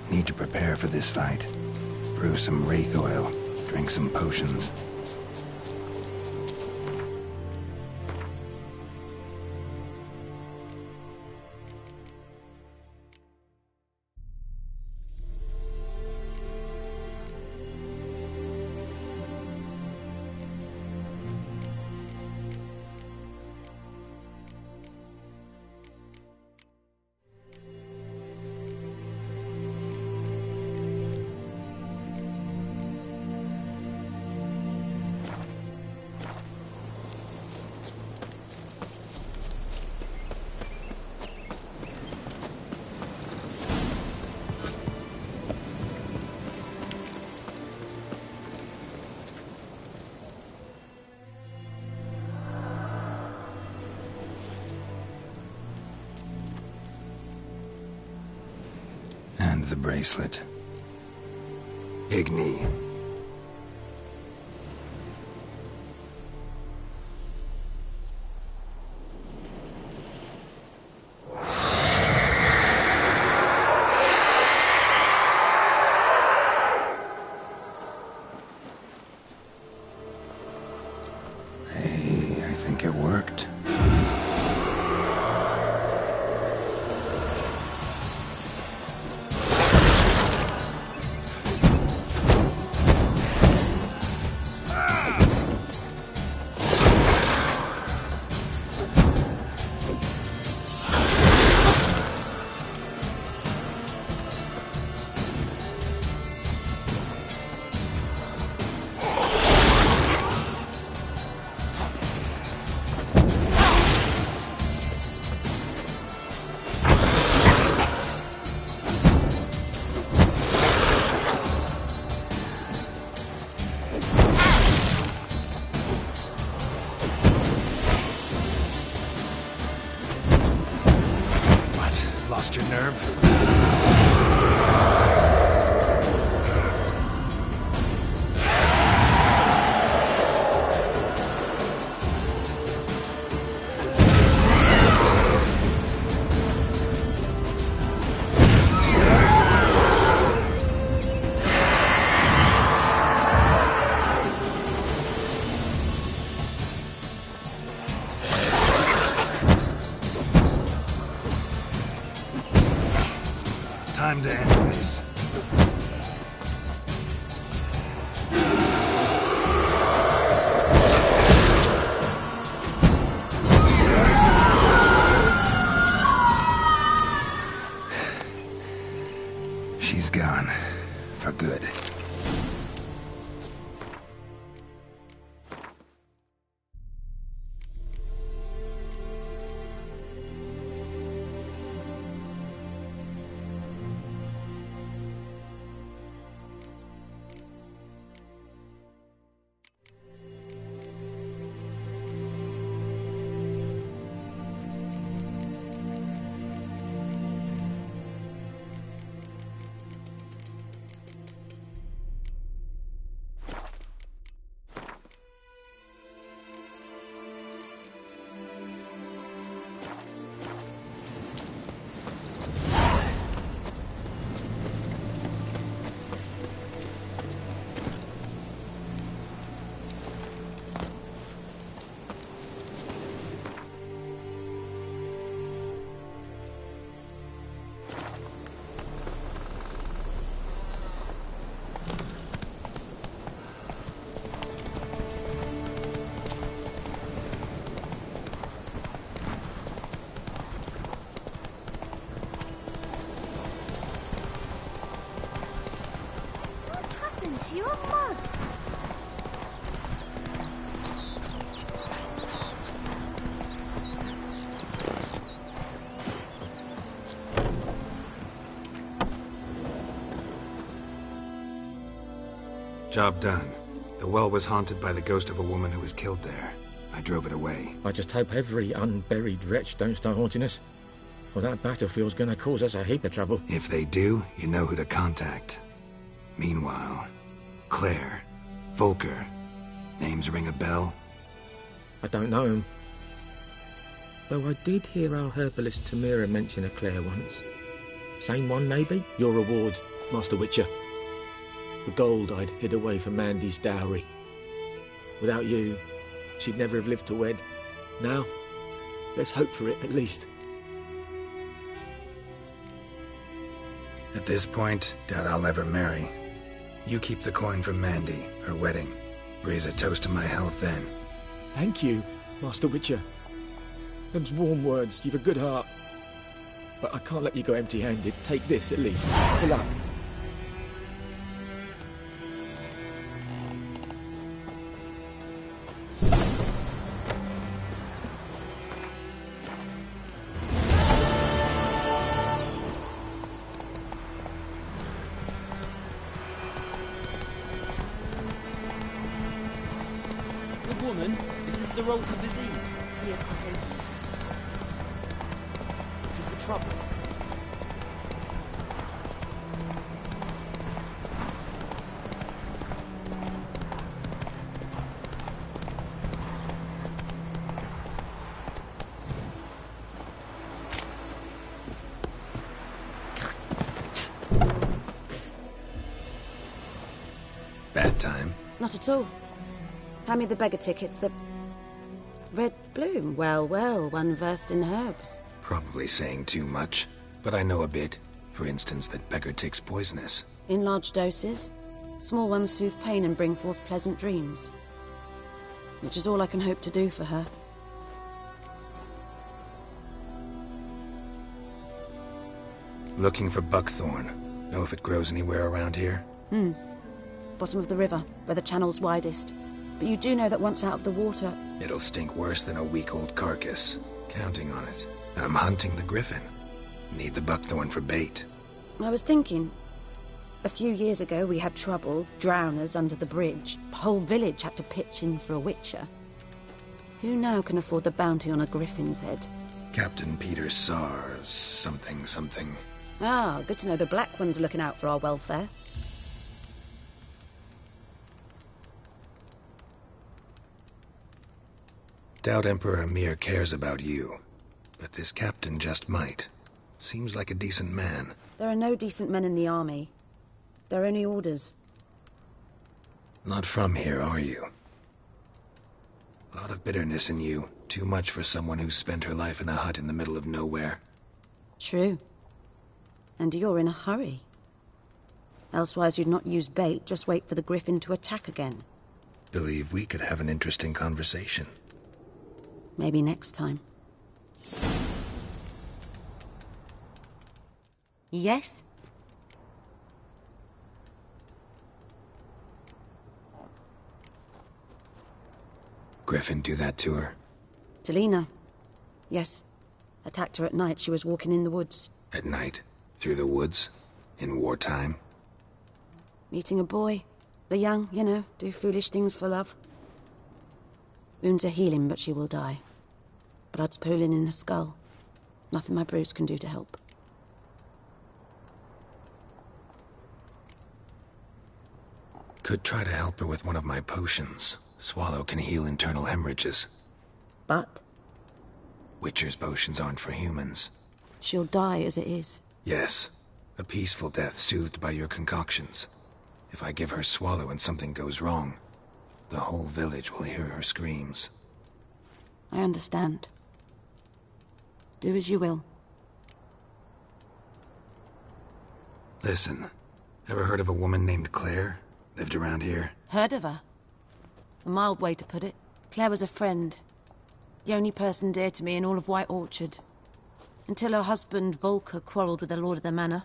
Need to prepare for this fight. Brew some wraith oil, drink some potions. And the bracelet. Igni.
happened to your mother?
Job done. The well was haunted by the ghost of a woman who was killed there. I drove it away.
I just hope every unburied wretch don't start haunting us. Well, that battlefield's gonna cause us a heap of trouble.
If they do, you know who to contact. Meanwhile, Claire, Volker, names ring a bell?
I don't know him. Though I did hear our herbalist Tamira mention a Claire once. Same one, maybe? Your reward, Master Witcher. The gold I'd hid away for Mandy's dowry. Without you, she'd never have lived to wed. Now, let's hope for it, at least.
At this point, doubt I'll ever marry. You keep the coin from Mandy, her wedding. Raise a toast to my health then.
Thank you, Master Witcher. Them's warm words, you've a good heart. But I can't let you go empty-handed. Take this, at least. For luck.
Is this the road to Vizine?
Here,
Looking for trouble?
Bad time?
Not at all. Hand me the beggar tickets, the... Red bloom. Well, well, one versed in herbs.
Probably saying too much, but I know a bit. For instance, that beggar tick's poisonous.
In large doses. Small ones soothe pain and bring forth pleasant dreams. Which is all I can hope to do for her.
Looking for buckthorn. Know if it grows anywhere around here?
Bottom of the river, where the channel's widest. But you do know that once out of the water...
It'll stink worse than a week-old carcass. Counting on it. I'm hunting the griffin. Need the buckthorn for bait.
I was thinking... A few years ago we had trouble, drowners under the bridge. The whole village had to pitch in for a witcher. Who now can afford the bounty on a griffin's head?
Captain Peter Sars... something.
Ah, good to know the Black One's looking out for our welfare.
Doubt Emperor Amir cares about you. But this captain just might. Seems like a decent man.
There are no decent men in the army. There are only orders.
Not from here, are you? A lot of bitterness in you. Too much for someone who's spent her life in a hut in the middle of nowhere.
True. And you're in a hurry. Elsewise you'd not use bait, just wait for the griffin to attack again.
Believe we could have an interesting conversation.
Maybe next time. Yes?
Griffin do that to her?
Delina. Yes. Attacked her at night. She was walking in the woods.
At night? Through the woods? In wartime?
Meeting a boy. The young, you know, do foolish things for love. Wounds are healing, but she will die. Blood's pooling in her skull. Nothing my bruise can do to help.
Could try to help her with one of my potions. Swallow can heal internal hemorrhages.
But?
Witcher's potions aren't for humans.
She'll die as it is.
Yes. A peaceful death soothed by your concoctions. If I give her Swallow and something goes wrong, the whole village will hear her screams.
I understand. Do as you will.
Listen, ever heard of a woman named Claire? Lived around here?
Heard of her? A mild way to put it. Claire was a friend. The only person dear to me in all of White Orchard. Until her husband, Volker, quarrelled with the lord of the manor.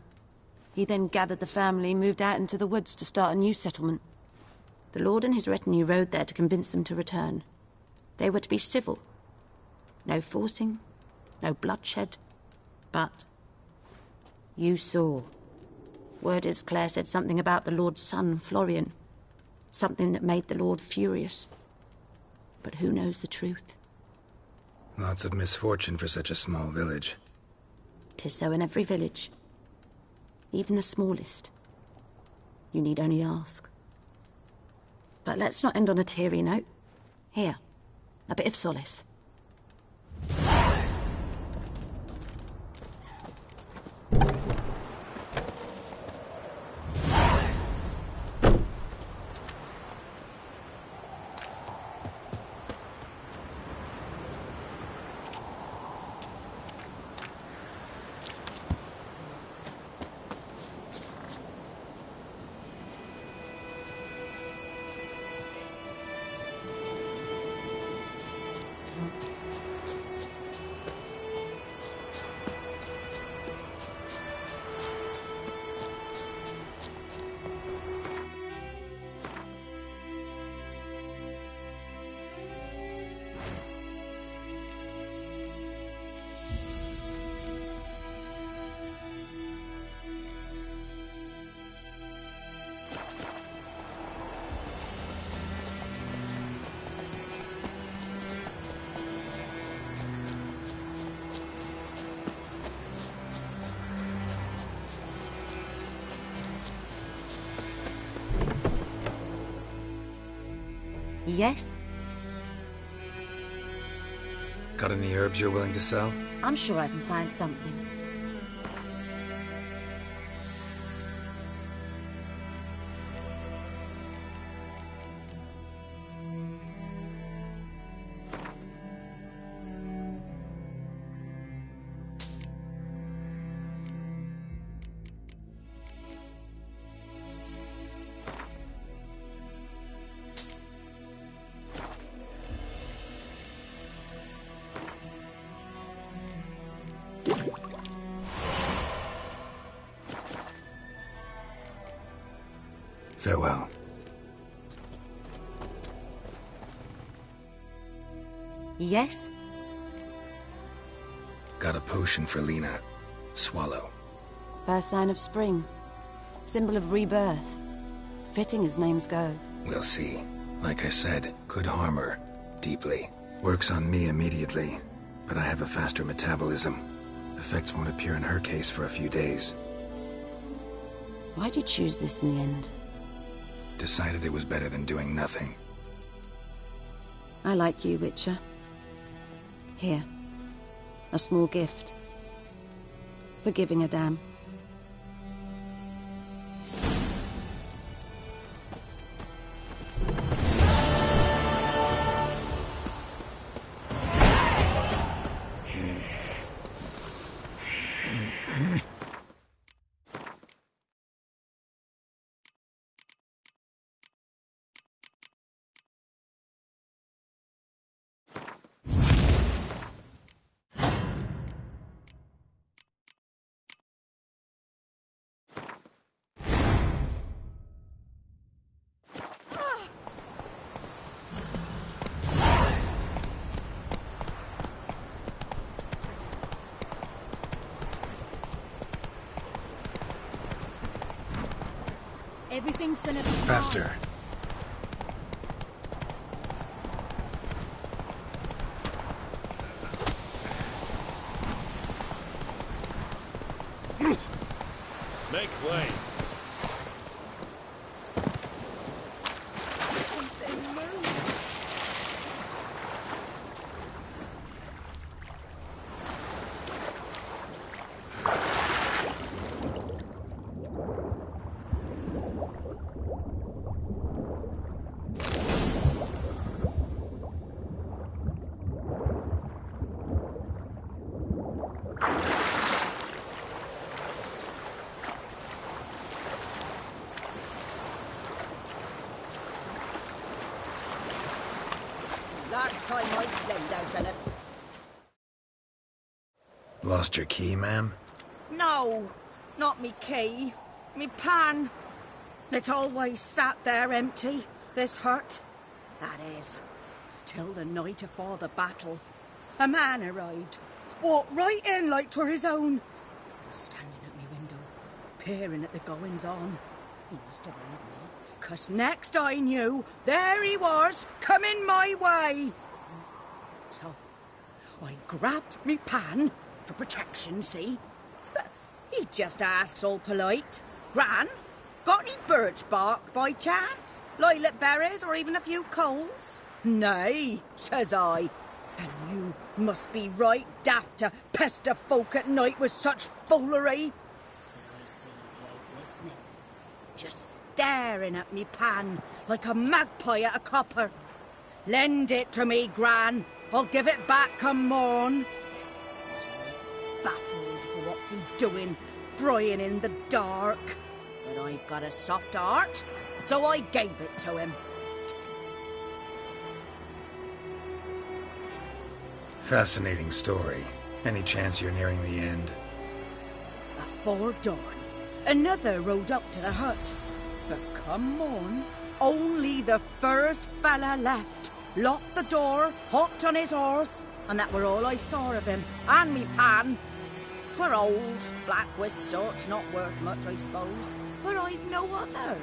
He then gathered the family and moved out into the woods to start a new settlement. The Lord and his retinue rode there to convince them to return. They were to be civil. No forcing, no bloodshed. But you saw. Word is Claire said something about the Lord's son, Florian. Something that made the Lord furious. But who knows the truth?
Lots of misfortune for such a small village.
'Tis so in every village. Even the smallest. You need only ask. But let's not end on a teary note. Here, a bit of solace. Yes?
Got any herbs you're willing to sell?
I'm sure I can find something.
Farewell.
Yes?
Got a potion for Lena. Swallow.
First sign of spring. Symbol of rebirth. Fitting as names go.
We'll see. Like I said, could harm her. Deeply. Works on me immediately, but I have a faster metabolism. Effects won't appear in her case for a few days.
Why'd you choose this in the end?
Decided it was better than doing nothing.
I like you, Witcher. Here. A small gift. For giving a damn.
Everything's gonna be
faster.
Make way.
Last time I played out on it.
Lost your key, ma'am?
No, not me key. Me pan. It always sat there empty, this hut. That is, till the night afore the battle. A man arrived, walked right in like 'twere his own. He was standing at me window, peering at the goings-on. He must have heard me, 'cause next I knew, there he was, coming my way. So, I grabbed me pan, for protection, see? But he just asks all polite, Gran, got any birch bark by chance? Lilac berries or even a few coals? Nay, says I. And you must be right daft to pester folk at night with such foolery. But I sees he ain't listening. Just staring at me pan like a magpie at a copper. Lend it to me, Gran. I'll give it back come morn. I was right baffled for what's he doing, frying in the dark. But I've got a soft heart, so I gave it to him.
Fascinating story. Any chance you're nearing the end?
Afore dawn, another rode up to the hut. But come morn, only the first fella left. Locked the door, hopped on his horse, and that were all I saw of him, and me pan. 'Twere old, black-wist sort, not worth much, I suppose, but I've no other.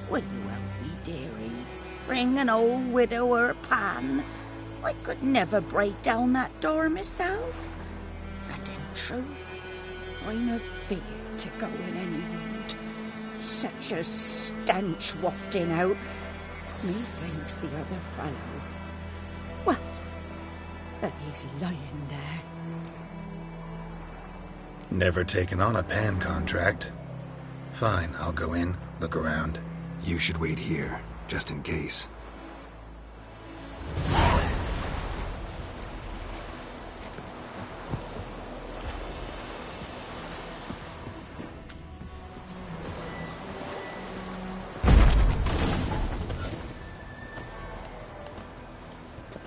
Will you help me, dearie? Bring an old widower pan? I could never break down that door myself. And in truth, I'm afeard to go in any road. Such a stench wafting out. Methinks the other fellow, well, that he's lying there.
Never taken on a pan contract. Fine, I'll go in, look around. You should wait here, just in case.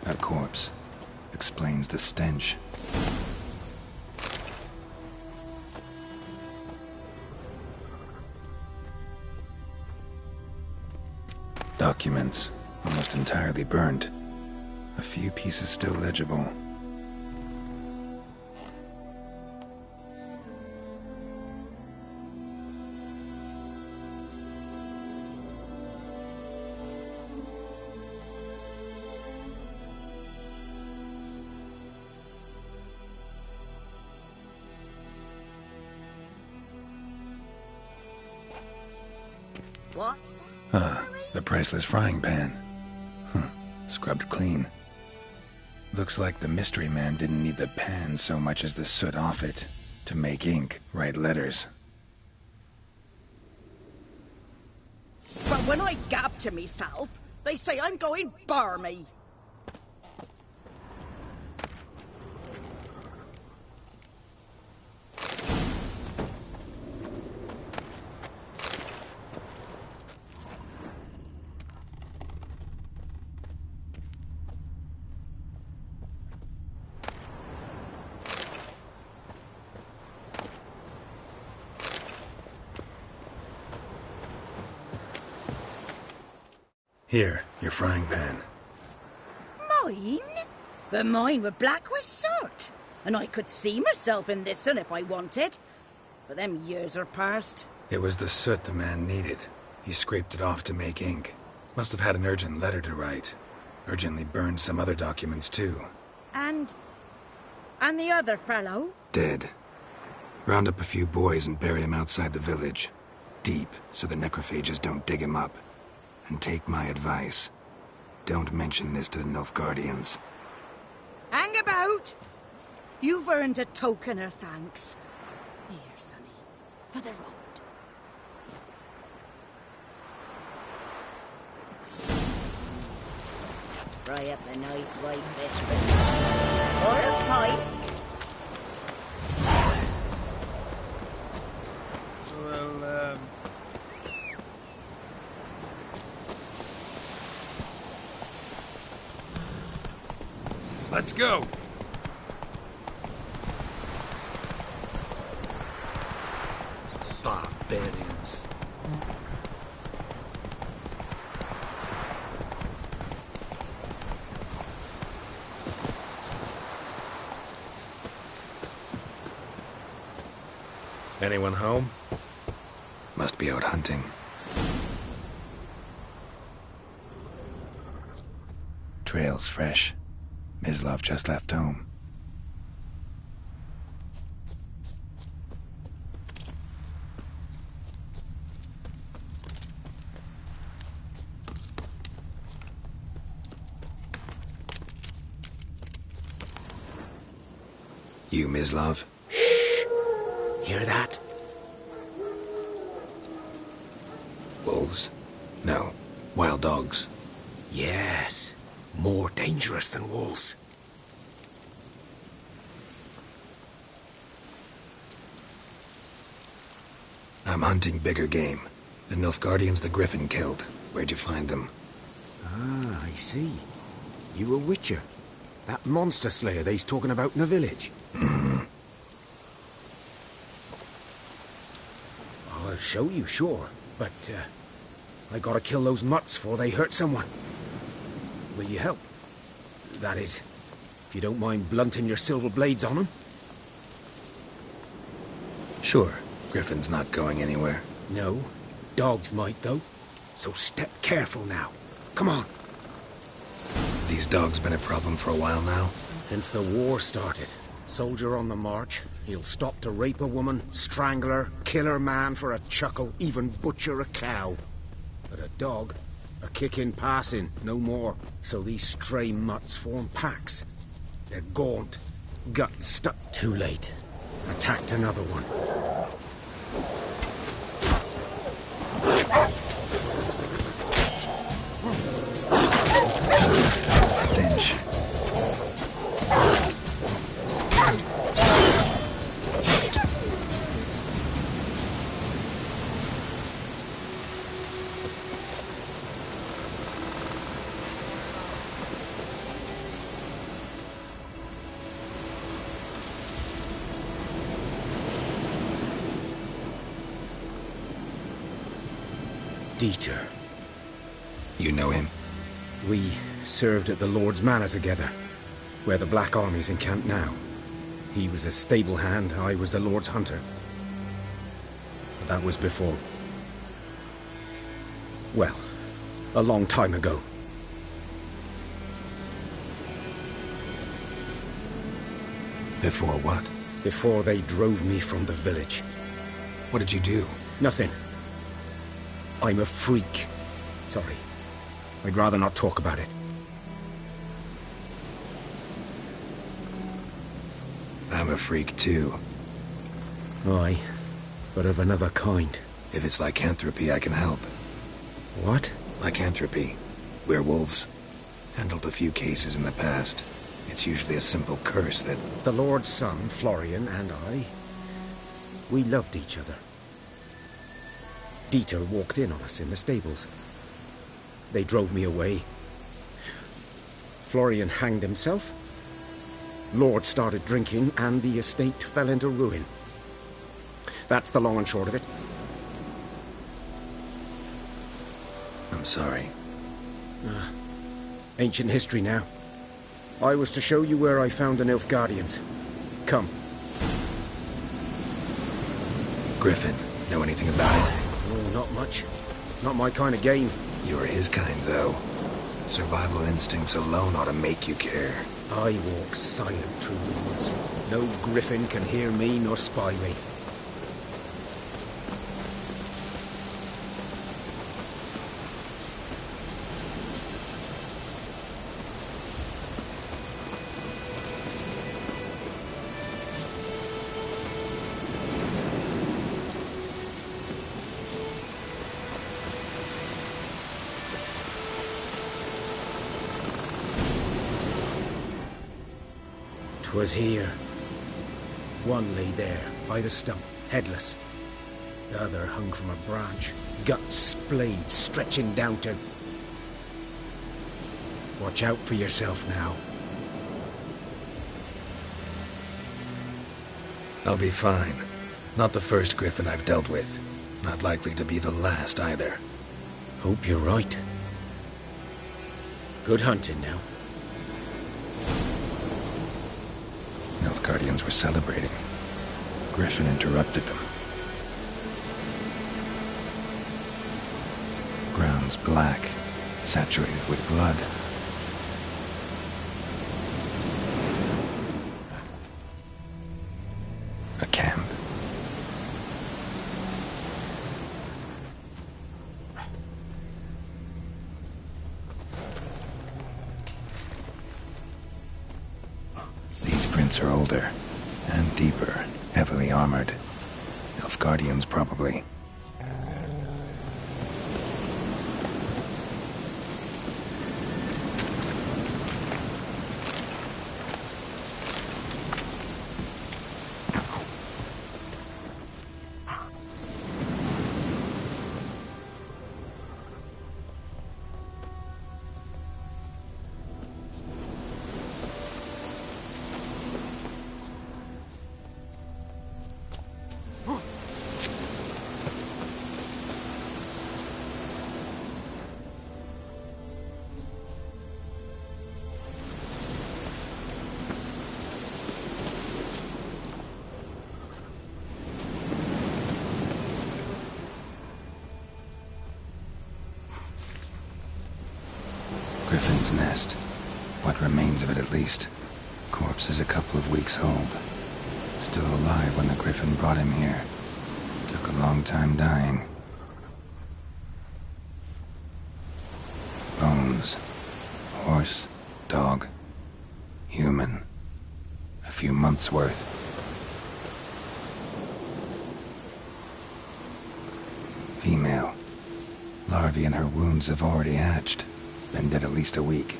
A corpse. Explains the stench. Documents, almost entirely burnt. A few pieces still legible.
What's that?
Ah, the priceless frying pan. Scrubbed clean. Looks like the mystery man didn't need the pan so much as the soot off it to make ink, write letters.
But when I gab to myself, they say I'm going barmy.
Here, your frying pan.
Mine? But mine were black with soot, and I could see myself in this one if I wanted. But them years are past.
It was the soot the man needed. He scraped it off to make ink. Must have had an urgent letter to write. Urgently burned some other documents too.
And the other fellow?
Dead. Round up a few boys and bury him outside the village. Deep, so the necrophages don't dig him up. And take my advice. Don't mention this to the Nilfgaardians.
Hang about! You've earned a token of thanks. Here, sonny, for the road. Fry up a nice white fish for me. Or a pipe.
Well,
let's go.
Barbarians.
Anyone home? Must be out hunting. Trail's fresh. Mislav just left home. You, Mislav?
Hear that?
Wolves? No. Wild dogs.
Yes. More dangerous than wolves.
I'm hunting bigger game. The Nilfgaardians the Griffin killed. Where'd you find them?
Ah, I see. You a witcher. That monster slayer they's talking about in the village. I'll show you, sure. But, I gotta kill those mutts before they hurt someone. Will you help? That is, if you don't mind blunting your silver blades on them.
Sure. Griffin's not going anywhere.
No. Dogs might, though. So step careful now. Come on.
These dogs been a problem for a while now?
Since the war started. Soldier on the march. He'll stop to rape a woman, strangle her, kill her man for a chuckle, even butcher a cow. But a dog, a kick in passing, no more. So these stray mutts form packs. They're gaunt, gut stuck. Too late. Attacked another one.
Stench.
Dieter.
You know him?
We served at the Lord's Manor together, where the Black Army's encamped now. He was a stable hand, I was the Lord's hunter. But that was before. Well, a long time ago.
Before what?
Before they drove me from the village.
What did you do?
Nothing. I'm a freak. Sorry. I'd rather not talk about it.
I'm a freak too.
Aye, but of another kind.
If it's lycanthropy, I can help.
What?
Lycanthropy. Werewolves. Handled a few cases in the past. It's usually a simple curse that...
The Lord's son, Florian, and I, we loved each other. Dieter walked in on us in the stables. They drove me away. Florian hanged himself. Lord started drinking, and the estate fell into ruin. That's the long and short of it.
I'm sorry.
Ancient history now. I was to show you where I found the Nilfgaardians. Come.
Griffin, know anything about it?
Oh, not much. Not my kind of game.
You're his kind, though. Survival instincts alone ought to make you care.
I walk silent through the woods. No griffin can hear me nor spy me. Was here. One lay there, by the stump, headless. The other hung from a branch, guts splayed, stretching down to... Watch out for yourself now.
I'll be fine. Not the first griffin I've dealt with. Not likely to be the last, either.
Hope you're right. Good hunting now.
Nilfgaardians were celebrating. Griffin interrupted them. ground's black, saturated with blood. A camp. These prints are older and deeper, heavily armored. Elf guardians, probably. Griffin's nest. What remains of it, at least. Corpse is a couple of weeks old. Still alive when the Griffin brought him here. Took a long time dying. Bones. Horse. Dog. Human. A few months' worth. Female. Larvae in her wounds have already hatched. Been dead at least a week.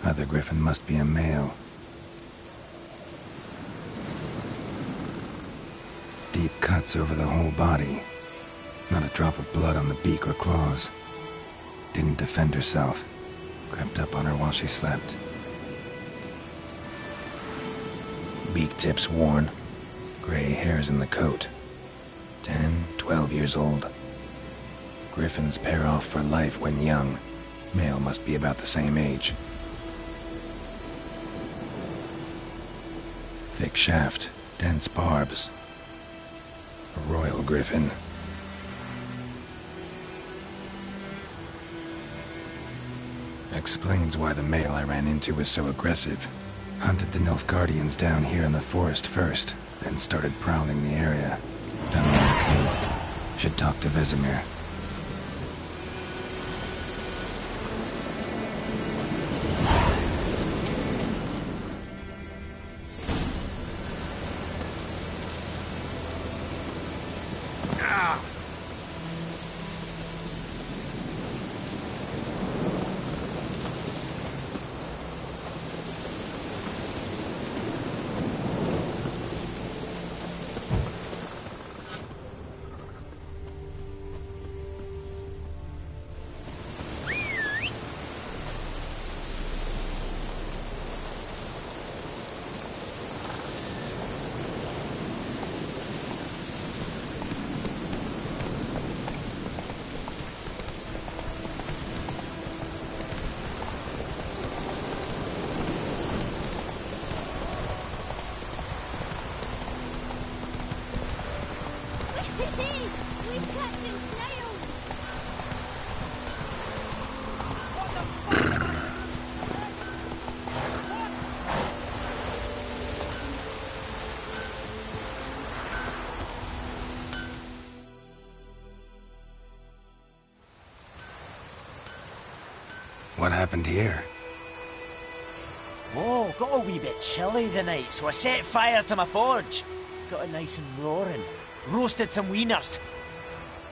Other Griffin must be a male. Deep cuts over the whole body. Not a drop of blood on the beak or claws. Didn't defend herself. Crept up on her while she slept. Beak tips worn. Gray hairs in the coat. 10, 12 years old. Griffins pair off for life when young. Male must be about the same age. Thick shaft, dense barbs. A royal griffin. Explains why the male I ran into was so aggressive. Hunted the Nilfgaardians down here in the forest first, then started prowling the area. Done all I could. Should talk to Vesemir. What happened here?
Oh, got a wee bit chilly the night, so I set fire to my forge. Got it nice and roaring. Roasted some wieners.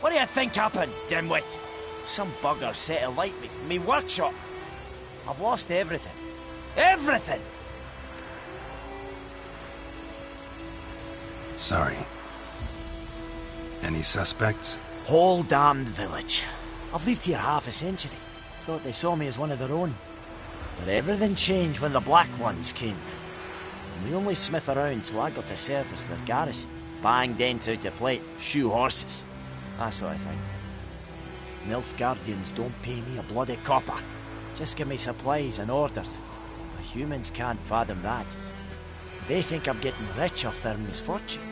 What do you think happened, dimwit? Some bugger set alight me workshop. I've lost everything. Everything!
Sorry. Any suspects?
Whole damned village. I've lived here half a century. Thought they saw me as one of their own. But everything changed when the Black Ones came. And the only smith around, so I got to service their garrison. Bang dents out of plate, shoe horses. That sort of thing. Nilfgaardians don't pay me a bloody copper. Just give me supplies and orders. The humans can't fathom that. They think I'm getting rich off their misfortune.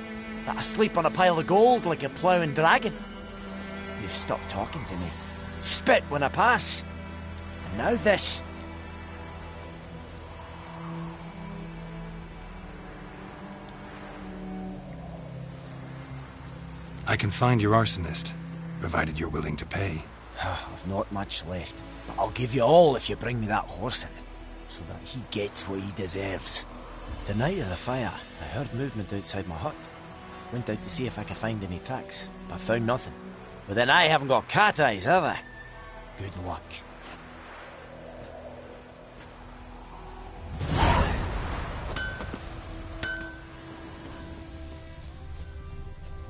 That I sleep on a pile of gold like a ploughing dragon. They've stopped talking to me. Spit when I pass. And now this.
I can find your arsonist, provided you're willing to pay.
I've not much left, but I'll give you all if you bring me that horse in, so that he gets what he deserves. The night of the fire, I heard movement outside my hut. Went out to see if I could find any tracks, but found nothing. But then I haven't got cat eyes, have I? Good luck.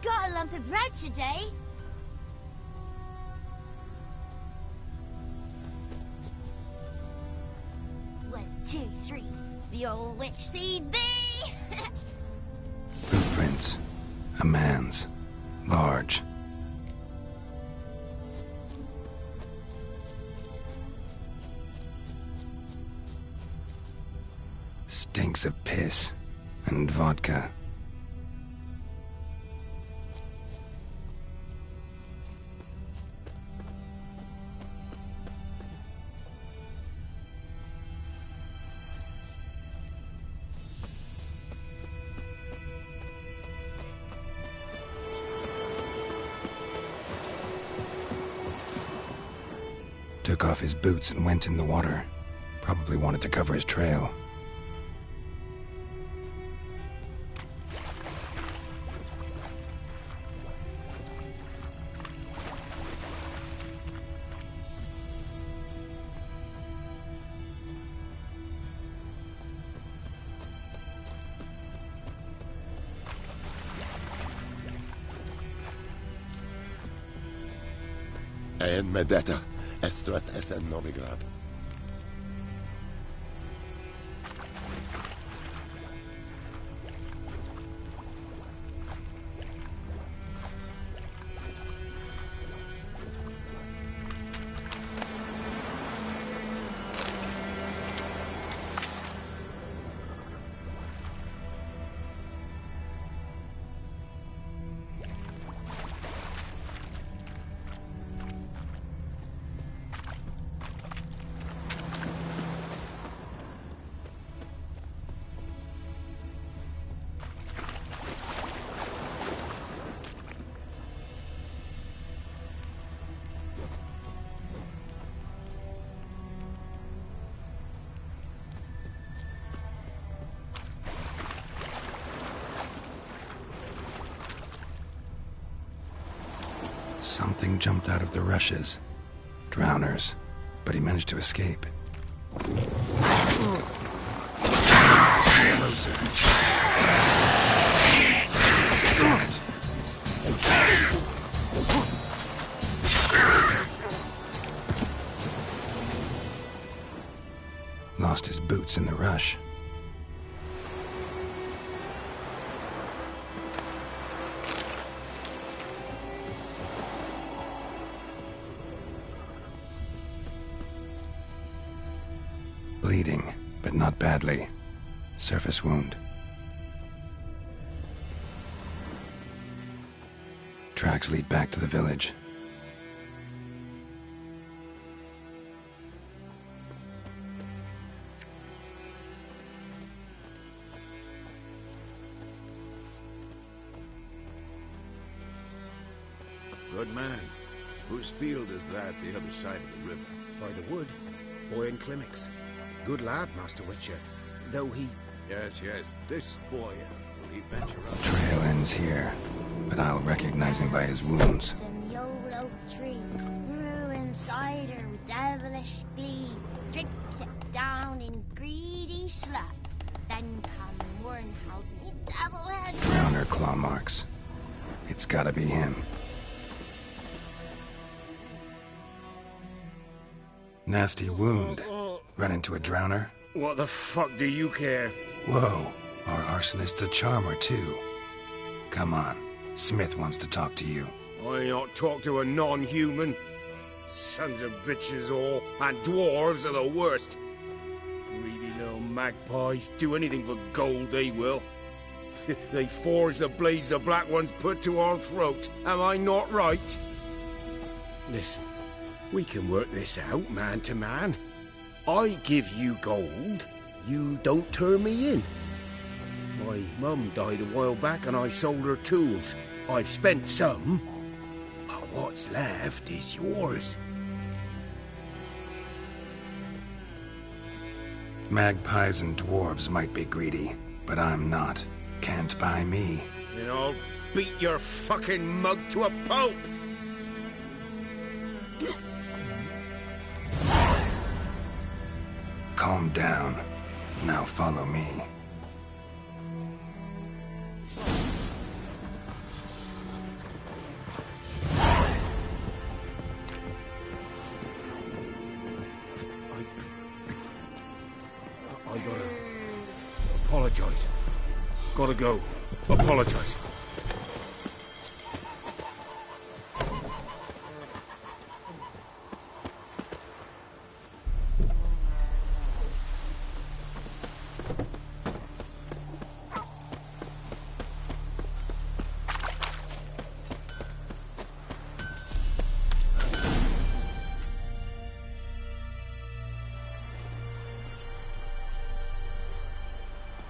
Got a lump of bread today? One, two, three. The old witch sees thee!
Footprints. A man's. Large. Stinks of piss. And vodka. Took off his boots and went in the water. Probably wanted to cover his trail.
En Medeta, Estrath Esen Novigrad. Something jumped out of the rushes. Drowners. But he managed to escape. Closer. Damn it. Lost his boots in the rush. Bleeding, but not badly. Surface wound. Tracks lead back to the village.
Good man. Whose field is that the other side of the river?
By the wood. Boy in Climmix. Good lad, Master Witcher. Though he...
Yes, this boy. Will he venture up?
Trail ends here, but I'll recognize him by his wounds.
And the old oak tree brewing cider with devilish glee, drips it down in greedy sluts. Then come Warrenhouse, me devil head.
Drowner claw marks. It's gotta be him. Nasty wound. Run into a drowner?
What the fuck do you care?
Whoa, our arsonist's a charmer too. Come on, Smith wants to talk to you.
I not talk to a non-human. Sons of bitches all, and dwarves are the worst. Greedy little magpies, do anything for gold they will. They forge the blades the black ones put to our throats, am I not right? Listen, We can work this out, man to man. I give you gold, you don't turn me in. My mum died a while back and I sold her tools. I've spent some, but what's left is yours.
Magpies and dwarves might be greedy, but I'm not. Can't buy me.
And I'll beat your fucking mug to a pulp!
Calm down. Now follow me.
I gotta apologize. Gotta go. Apologize.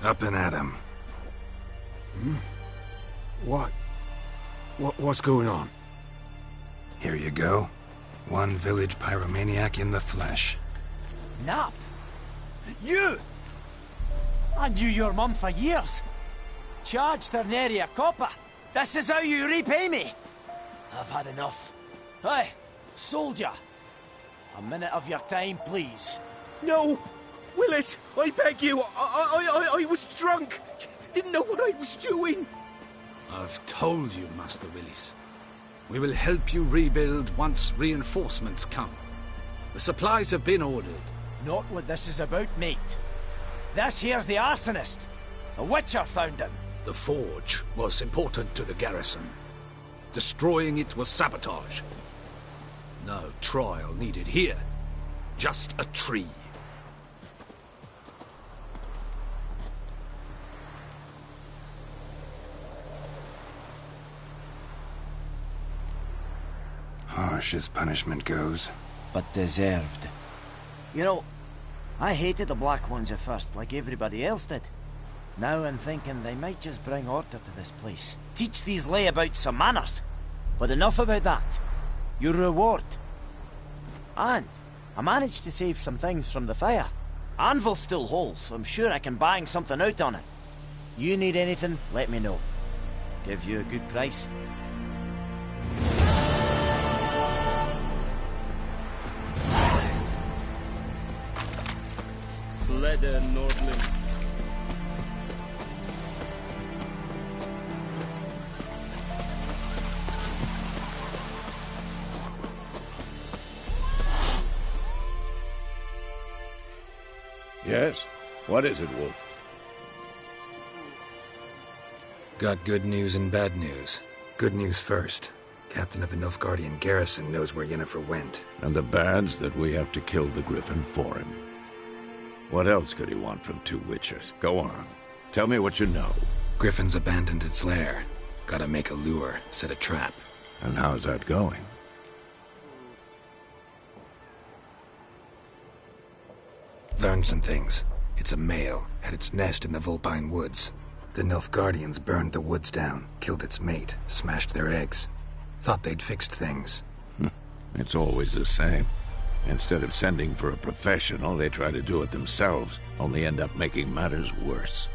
Up and at 'em.
What's going on?
Here you go. One village pyromaniac in the flesh.
Nap? You? I knew your mum for years. Charged her nary a copper. This is how you repay me. I've had enough. Hey, soldier. A minute of your time, please.
No! Willis, I beg you. I was drunk. Didn't know what I was doing.
I've told you, Master Willis. We will help you rebuild once reinforcements come. The supplies have been ordered.
Not what this is about, mate. This here's the arsonist. A witcher found him.
The forge was important to the garrison. Destroying it was sabotage. No trial needed here. Just a tree.
Harsh as punishment goes.
But deserved. You know, I hated the Black Ones at first, like everybody else did. Now I'm thinking they might just bring order to this place. Teach these layabouts some manners. But enough about that. Your reward. And I managed to save some things from the fire. Anvil's still whole, so I'm sure I can bang something out on it. You need anything, let me know. Give you a good price.
Leather Nordling.
Yes? What is it, Wolf?
Got good news and bad news. Good news first. Captain of the Nilfgaardian garrison knows where Yennefer went.
And the bad's that we have to kill the Griffin for him. What else could he want from two witchers? Go on. Tell me what you know.
Griffin's abandoned its lair. Gotta make a lure, set a trap.
And how's that going?
Learned some things. It's a male, had its nest in the Vulpine Woods. The Nilfgaardians burned the woods down, killed its mate, smashed their eggs. Thought they'd fixed things.
It's always the same. Instead of sending for a professional, they try to do it themselves, only end up making matters worse.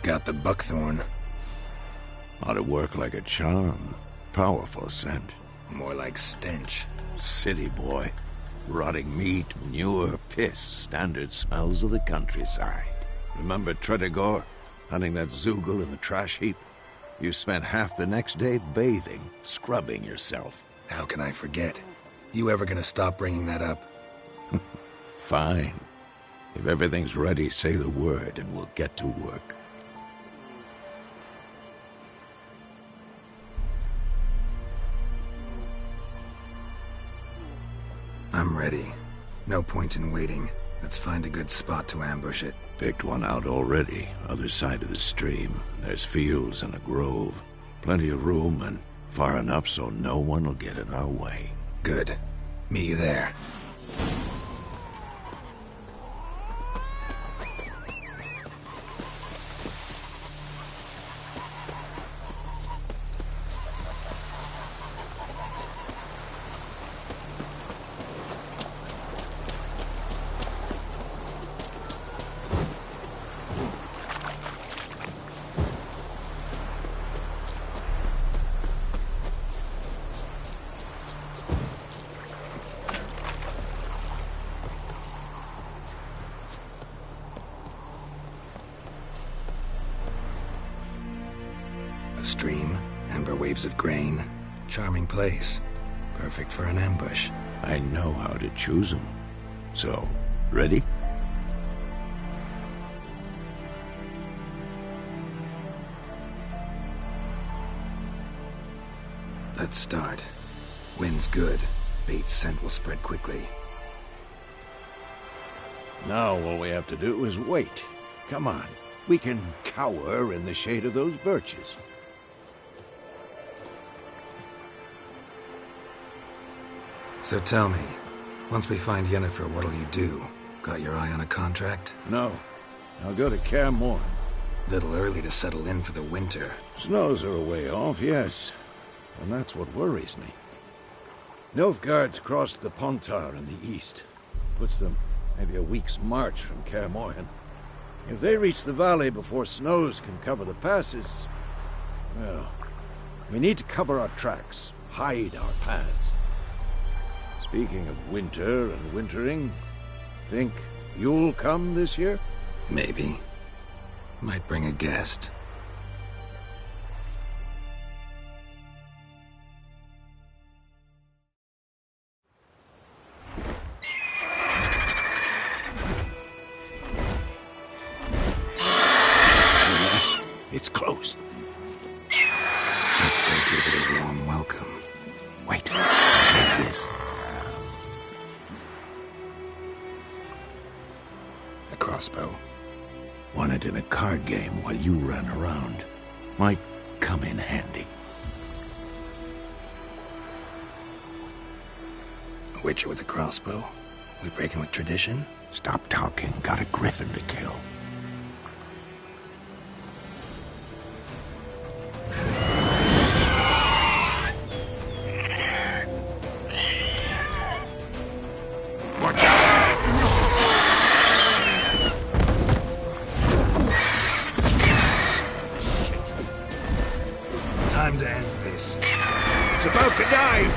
Got the buckthorn.
Ought to work like a charm. Powerful scent.
More like stench.
City boy. Rotting meat, manure, piss, standard smells of the countryside. Remember Tredegor? Hunting that Zoogle in the trash heap? You spent half the next day bathing, scrubbing yourself.
How can I forget? You ever gonna stop bringing that up?
Fine. If everything's ready, say the word and we'll get to work.
I'm ready. No point in waiting. Let's find a good spot to ambush it.
Picked one out already, other side of the stream. There's fields and a grove. Plenty of room and Far enough so no one will get in our way.
Good. Meet you there. A stream, amber waves of grain. Charming place. Perfect for an ambush.
I know how to choose them. So, ready?
Let's start. Wind's good. Bait's scent will spread quickly.
Now all we have to do is wait. Come on. We can cower in the shade of those birches.
So tell me, once we find Yennefer, what'll you do? Got your eye on a contract?
No. I'll go to Kaer Morhen.
Little early to settle in for the winter.
Snows are a way off, yes. And that's what worries me. Nilfgaard's crossed the Pontar in the east. Puts them maybe a week's march from Kaer Morhen. If they reach the valley before snows can cover the passes, well, we need to cover our tracks, hide our paths. Speaking of winter and wintering, think you'll come this year?
Maybe. Might bring a guest.
It's close.
Let's go give it a warm welcome.
Wait, like this.
A crossbow.
Won it in a card game while you ran around. Might come in handy.
A witcher with a crossbow? We breaking with tradition?
Stop talking. Got a griffin to kill.
Time to end this.
It's about to die!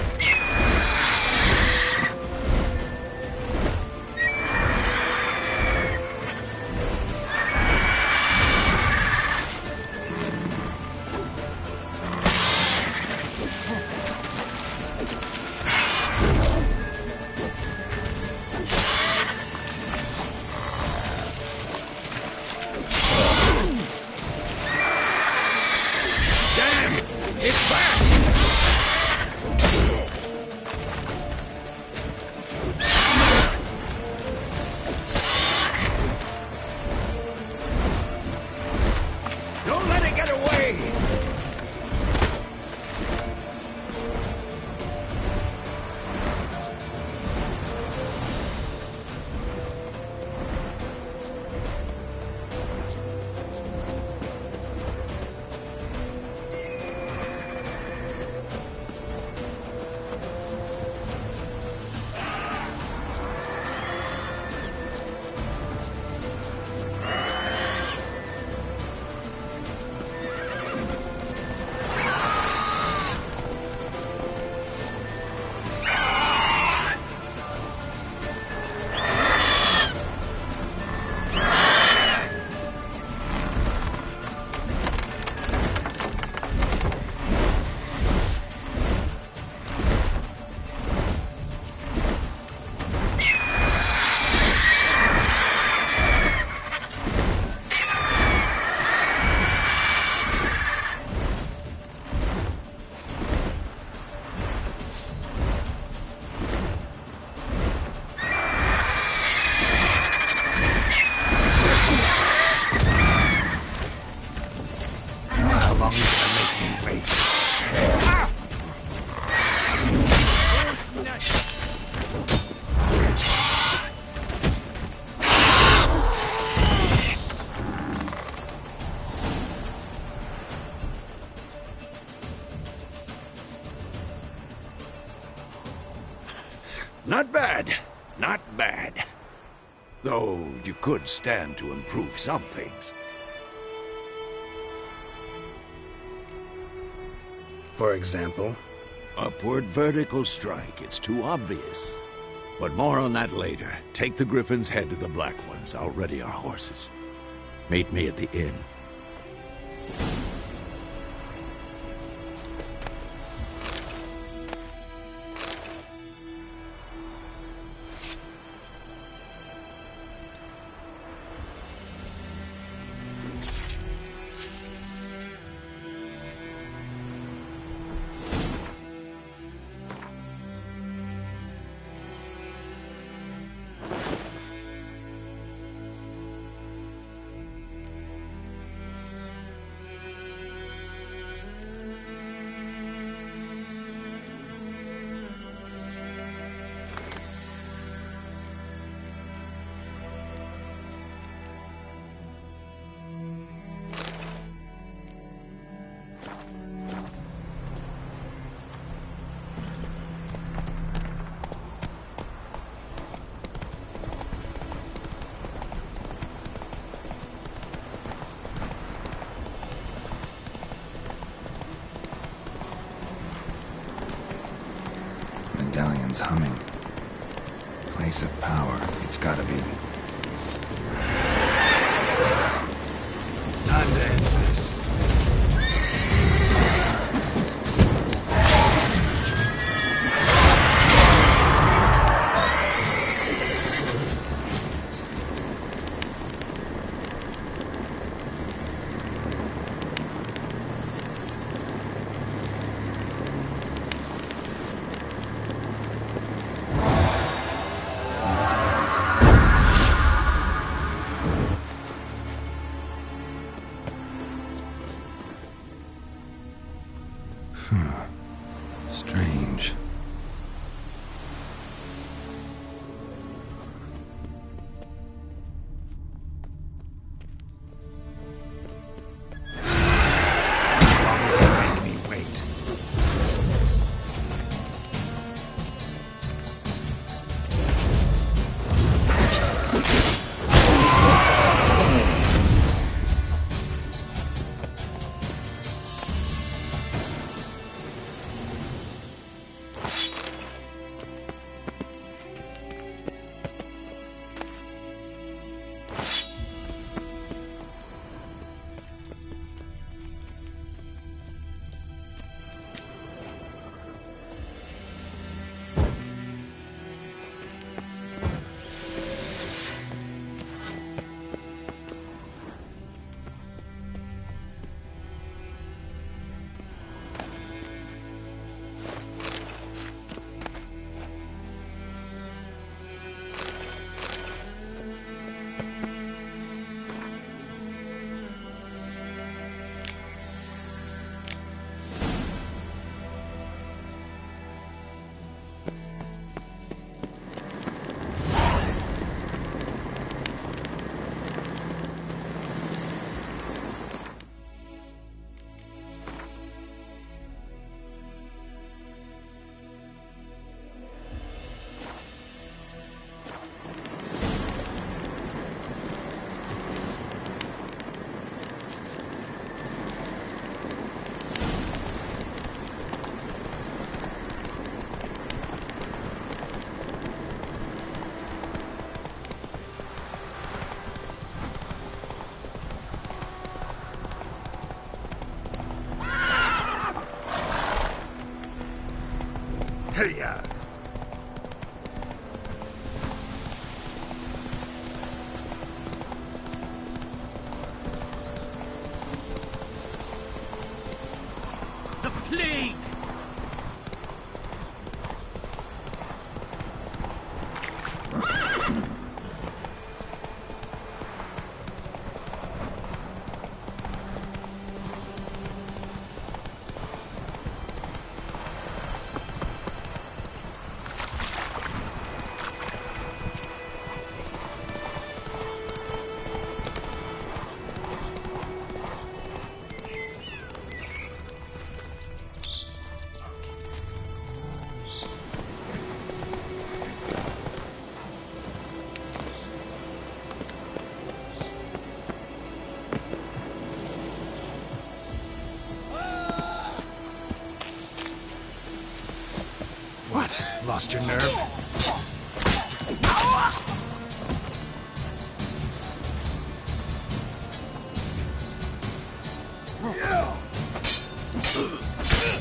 Not bad. Not bad. Though you could stand to improve some things.
For example?
Upward vertical strike. It's too obvious. But more on that later. Take the Griffin's head to the Black Ones. I'll ready our horses. Meet me at the inn.
Medallion's humming. Place of power, it's gotta be. Time to end this.
Lost your nerve?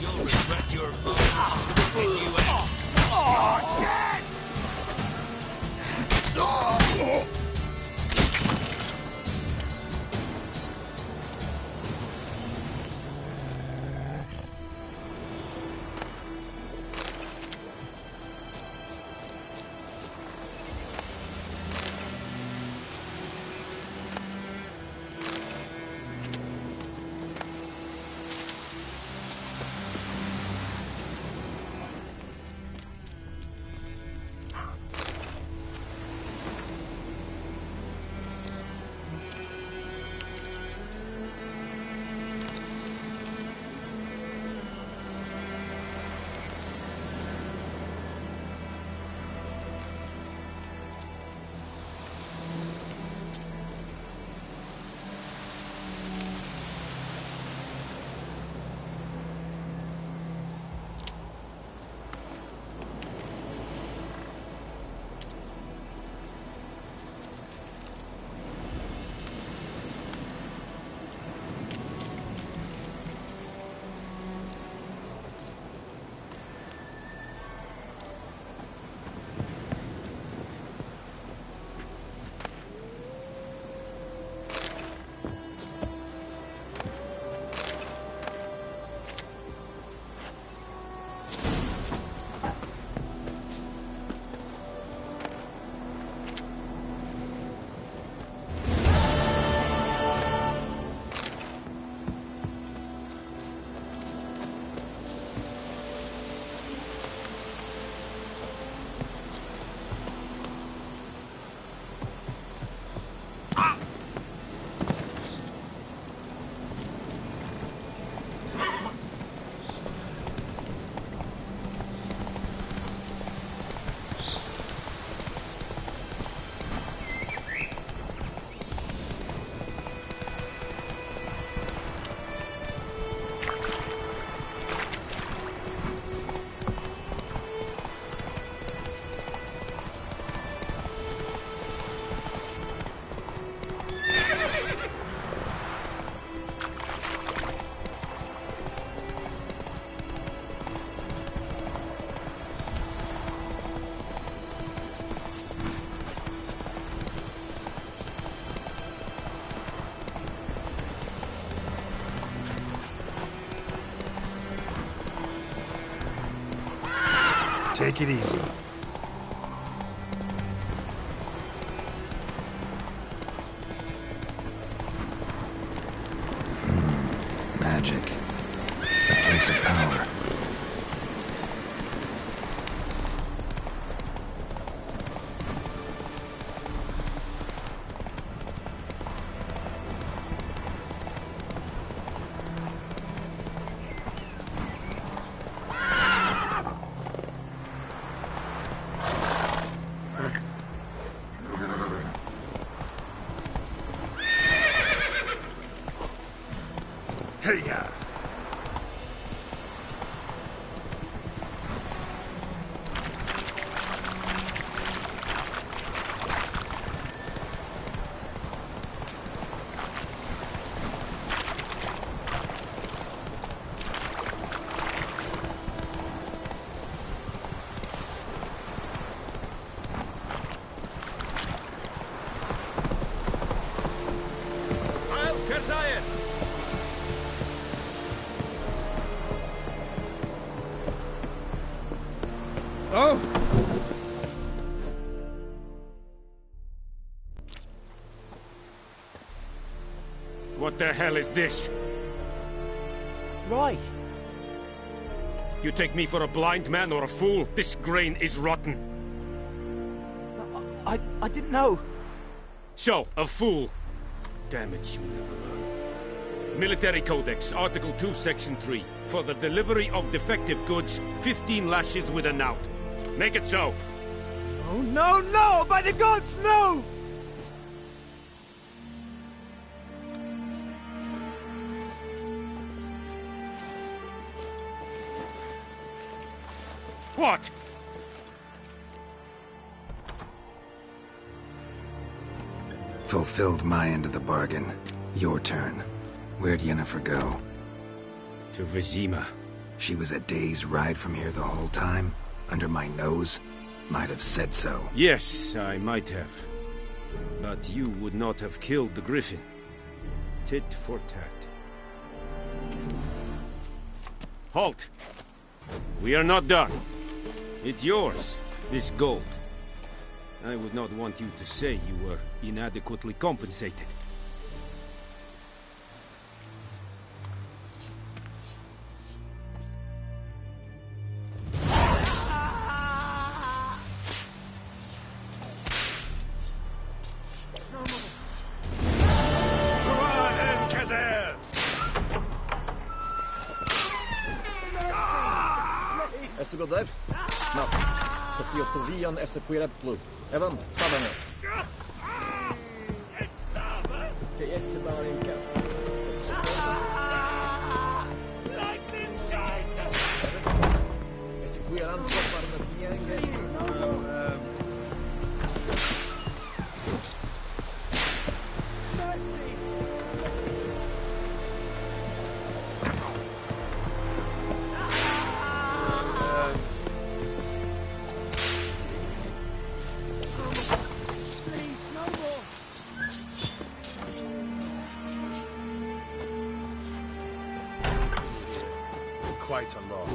You'll regret your moves when you
Take it easy. Magic. A place of power. Hey-ya!
Oh!
What the hell is this?
Roy!
You take me for a blind man or a fool? This grain is rotten.
I didn't know.
So, a fool. Damn it, you never learn. Military Codex, Article 2, Section 3. For the delivery of defective goods, 15 lashes with a knout. Make it so.
Oh, no, no! By the gods, no!
What?
fulfilled my end of the bargain. Your turn. Where'd Yennefer go?
To Vizima.
She was a day's ride from here the whole time? Under my nose? Might have said so.
Yes, I might have. But you would not have killed the griffin. Tit for tat. Halt! We are not done. It's yours, this gold. I would not want you to say you were inadequately compensated.
Esse go def? No. Kasi o Talian esse puera plu. Evan, sabane. Che esse bar in cas. Esse puera un po' parla
Quite a lot.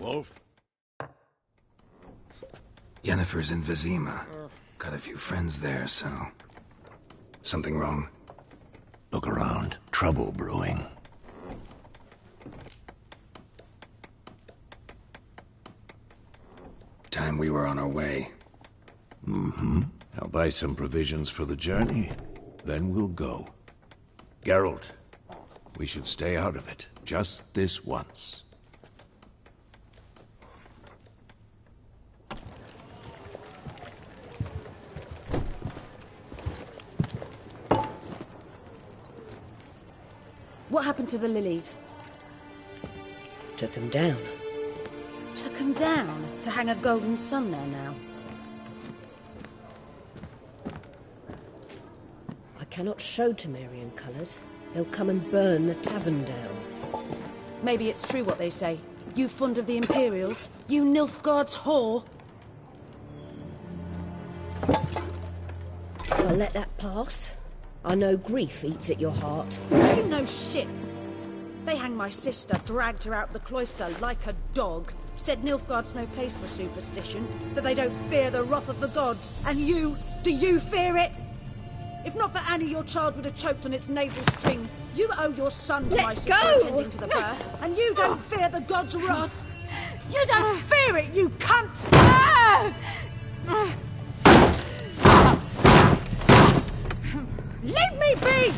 Wolf?
Yennefer's in Vizima. Got a few friends there, so... Something wrong?
Look around. Trouble brewing.
Time we were on our way.
Mm-hmm. I'll buy some provisions for the journey. Then we'll go. Geralt, we should stay out of it. Just this once.
What happened to the lilies?
Took 'em down.
Took 'em down to hang a golden sun there now.
I cannot show Temerian colours. They'll come and burn the tavern down.
Maybe it's true what they say. You fond of the Imperials? You Nilfgaard's whore?
I'll let that pass. I know grief eats at your heart.
You know shit. They hanged my sister, dragged her out the cloister like a dog. Said Nilfgaard's no place for superstition, that they don't fear the wrath of the gods. And you, do you fear it? If not for Annie, your child would have choked on its navel string. You owe your son to my sister attending to the birth, and you don't fear the gods' wrath. You don't fear it, you cunt! Leave me be!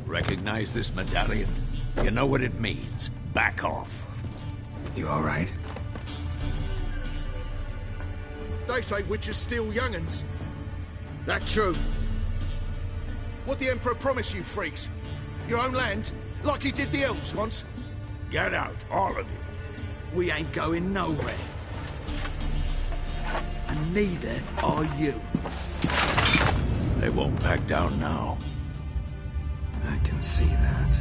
Recognize this medallion? You know what it means. Back off.
You all right?
They say witches steal young'uns. That true. What the Emperor promise you, freaks? Your own land? Like he did the elves once?
Get out, all of you.
We ain't going nowhere. And neither are you.
They won't back down now.
I can see that.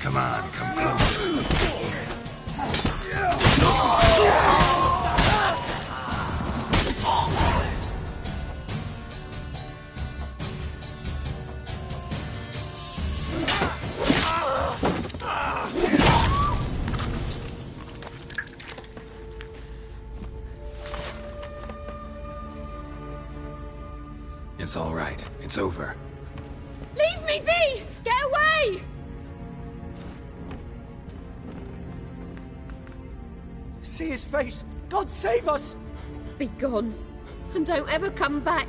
Come on, come close. It's all right. It's over.
Leave me be! Get away!
See his face! God save us!
Be gone, and don't ever come back.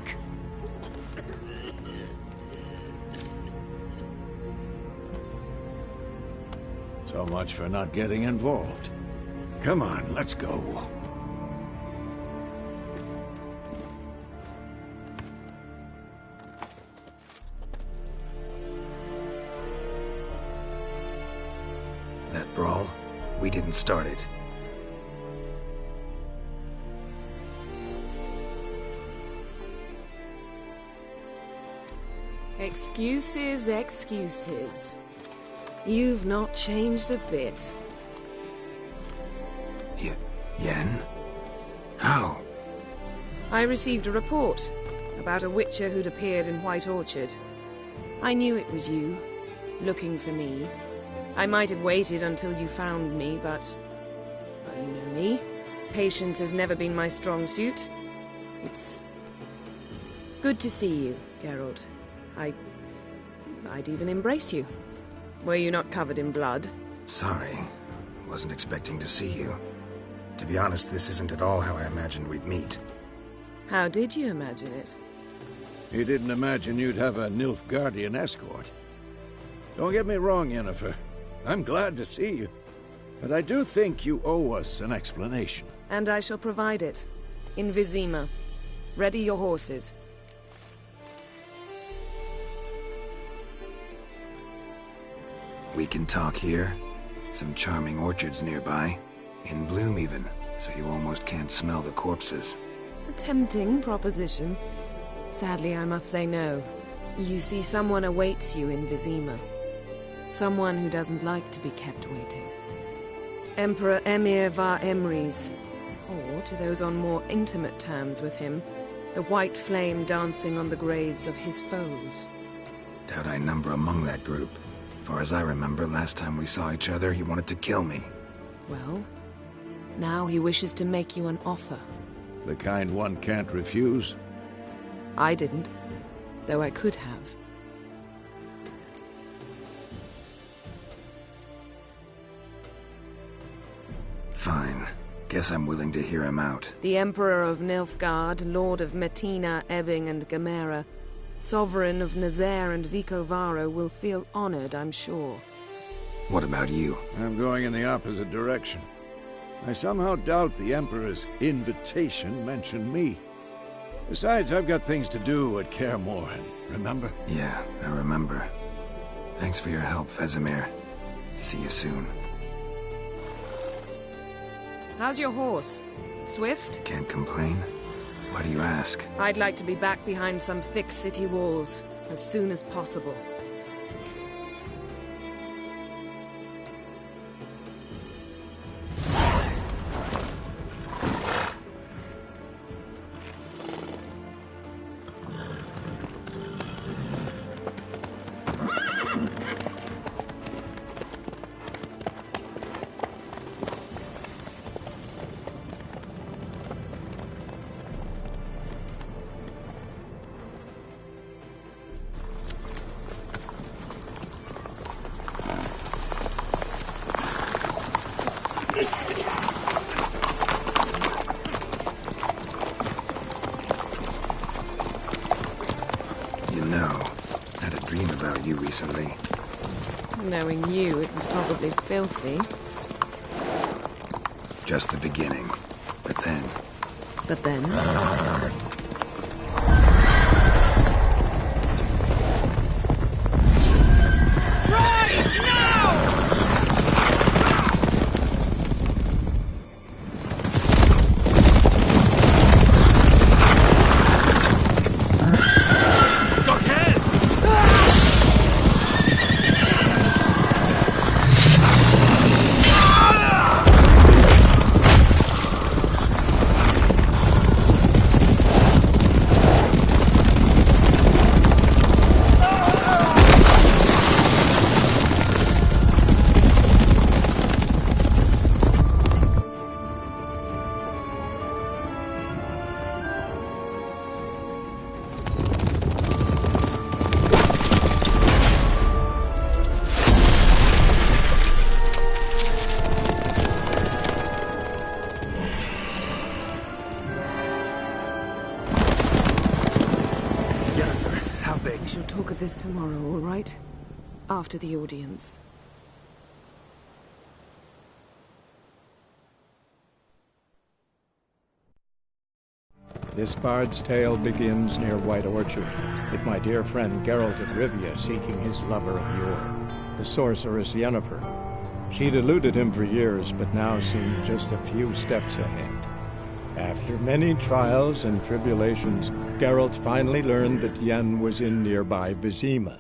So much for not getting involved. Come on, let's go.
That brawl, we didn't start it.
Excuses, excuses. You've not changed a bit.
Yen? How?
I received a report about a witcher who'd appeared in White Orchard. I knew it was you, looking for me. I might have waited until you found me, but... well, you know me. Patience has never been my strong suit. It's... good to see you, Geralt. I'd even embrace you. Were you not covered in blood?
Sorry. Wasn't expecting to see you. To be honest, this isn't at all how I imagined we'd meet.
How did you imagine it?
You didn't imagine you'd have a Nilfgaardian escort. Don't get me wrong, Yennefer. I'm glad to see you. But I do think you owe us an explanation.
And I shall provide it. In Vizima. Ready your horses.
We can talk here. Some charming orchards nearby. In bloom even, so you almost can't smell the corpses.
A tempting proposition. Sadly, I must say no. You see, someone awaits you in Vizima. Someone who doesn't like to be kept waiting. Emperor Emir var Emrys. Or, to those on more intimate terms with him, the white flame dancing on the graves of his foes.
Doubt I number among that group. Far as I remember, last time we saw each other, he wanted to kill me.
Well, now he wishes to make you an offer.
The kind one can't refuse?
I didn't, though I could have.
Fine. Guess I'm willing to hear him out.
The Emperor of Nilfgaard, Lord of Metina, Ebbing and Gamera, Sovereign of Nazaire and Vicovaro will feel honored, I'm sure.
What about you?
I'm going in the opposite direction. I somehow doubt the Emperor's invitation mentioned me. Besides, I've got things to do at Kaer Morhen, remember?
Yeah, I remember. Thanks for your help, Vesemir. See you soon.
How's your horse? Swift?
Can't complain. Why do you ask?
I'd like to be back behind some thick city walls, as soon as possible.
Recently.
Knowing you, it was probably filthy.
Just the beginning. But then...
But then? shall talk of this tomorrow, all right? After the audience.
This bard's tale begins near White Orchard, with my dear friend Geralt of Rivia seeking his lover of yore, the sorceress Yennefer. She'd eluded him for years, but now seemed just a few steps ahead. After many trials and tribulations, Geralt finally learned that Yen was in nearby Vizima.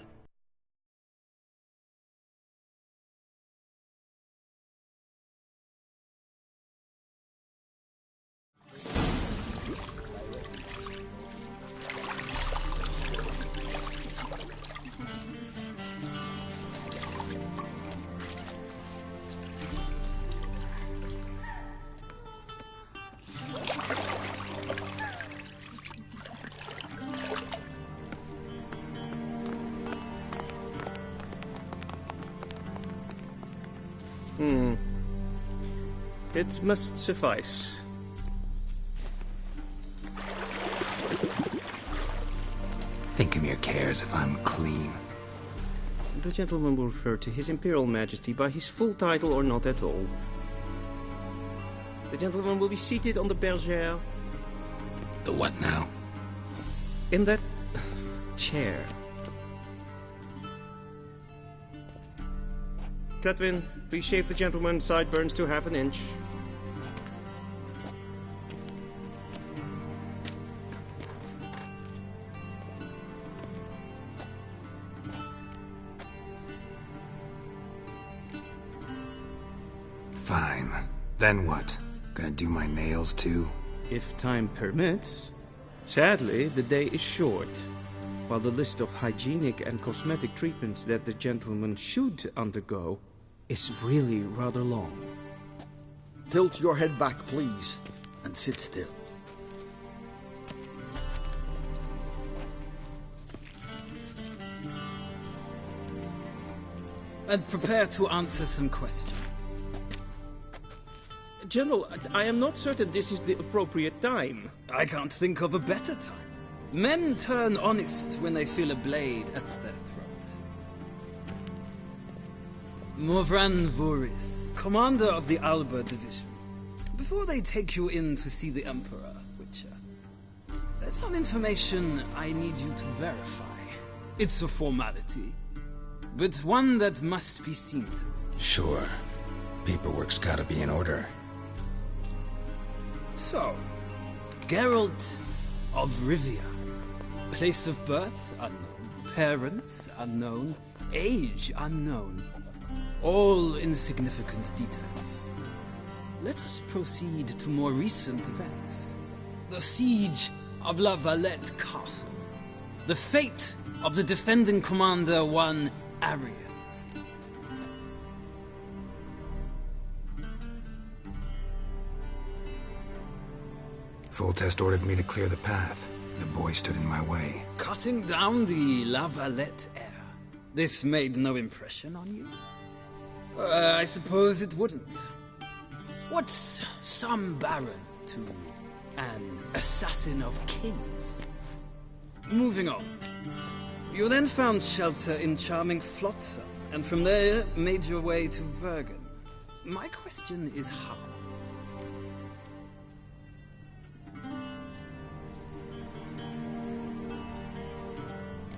It must suffice.
Thinkamere cares if I'm clean.
The gentleman will refer to His Imperial Majesty by his full title or not at all. The gentleman will be seated on the bergère.
The what now?
In that chair. Cletwin, please shave the gentleman's sideburns to half an inch.
Fine. Then what? Gonna do my nails too?
If time permits. Sadly, the day is short, while the list of hygienic and cosmetic treatments that the gentleman should undergo is really rather long.
Tilt your head back, please, and sit still.
And prepare to answer some questions.
General, I am not certain this is the appropriate time.
I can't think of a better time. Men turn honest when they feel a blade at their throat. Morvran Voris, commander of the Alba Division. Before they take you in to see the Emperor, Witcher, there's some information I need you to verify. It's a formality, but one that must be seen to.
Sure. Paperwork's gotta be in order.
So, Geralt of Rivia. Place of birth unknown. Parents unknown. Age unknown. All insignificant details. Let us proceed to more recent events. The siege of La Valette Castle. The fate of the defending commander, one Arian.
Foltest ordered me to clear the path. The boy stood in my way.
Cutting down the La Valette heir. This made no impression on you? I suppose it wouldn't. What's some baron to an assassin of kings? Moving on. You then found shelter in charming Flotsam, and from there made your way to Vergen. My question is how?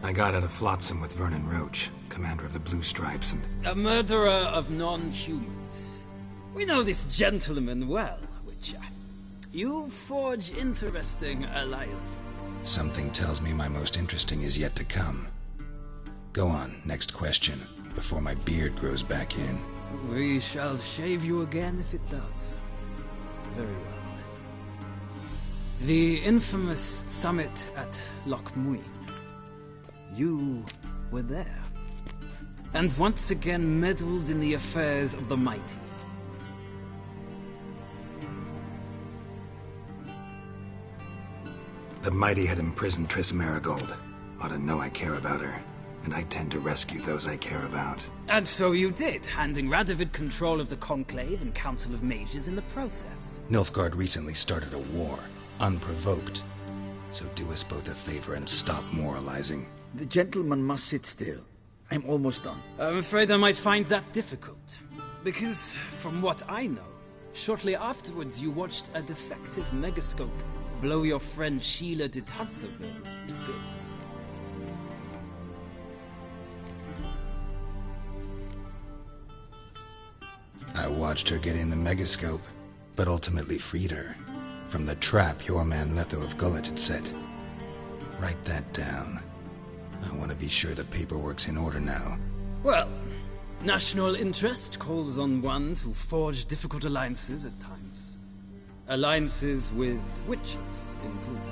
I got out of Flotsam with Vernon Roach, commander of the Blue Stripes, and...
A murderer of non-humans. We know this gentleman well, Witcher. You forge interesting alliances.
Something tells me my most interesting is yet to come. Go on, next question, before my beard grows back in.
We shall shave you again if it does. Very well. The infamous summit at Loch Muin. You were there, and once again meddled in the affairs of the mighty.
The mighty had imprisoned Triss Marigold. Ought to know I care about her, and I tend to rescue those I care about.
And so you did, handing Radovid control of the Conclave and Council of Mages in the process.
Nilfgaard recently started a war, unprovoked. So do us both a favor and stop moralizing.
The gentleman must sit still. I'm almost done.
I'm afraid I might find that difficult. Because, from what I know, shortly afterwards you watched a defective megascope blow your friend Sheila de Tutzerville to bits.
I watched her get in the megascope, but ultimately freed her from the trap your man Letho of Gullet had set. Write that down. I want to be sure the paperwork's in order now.
Well, national interest calls on one to forge difficult alliances at times. Alliances with witches included.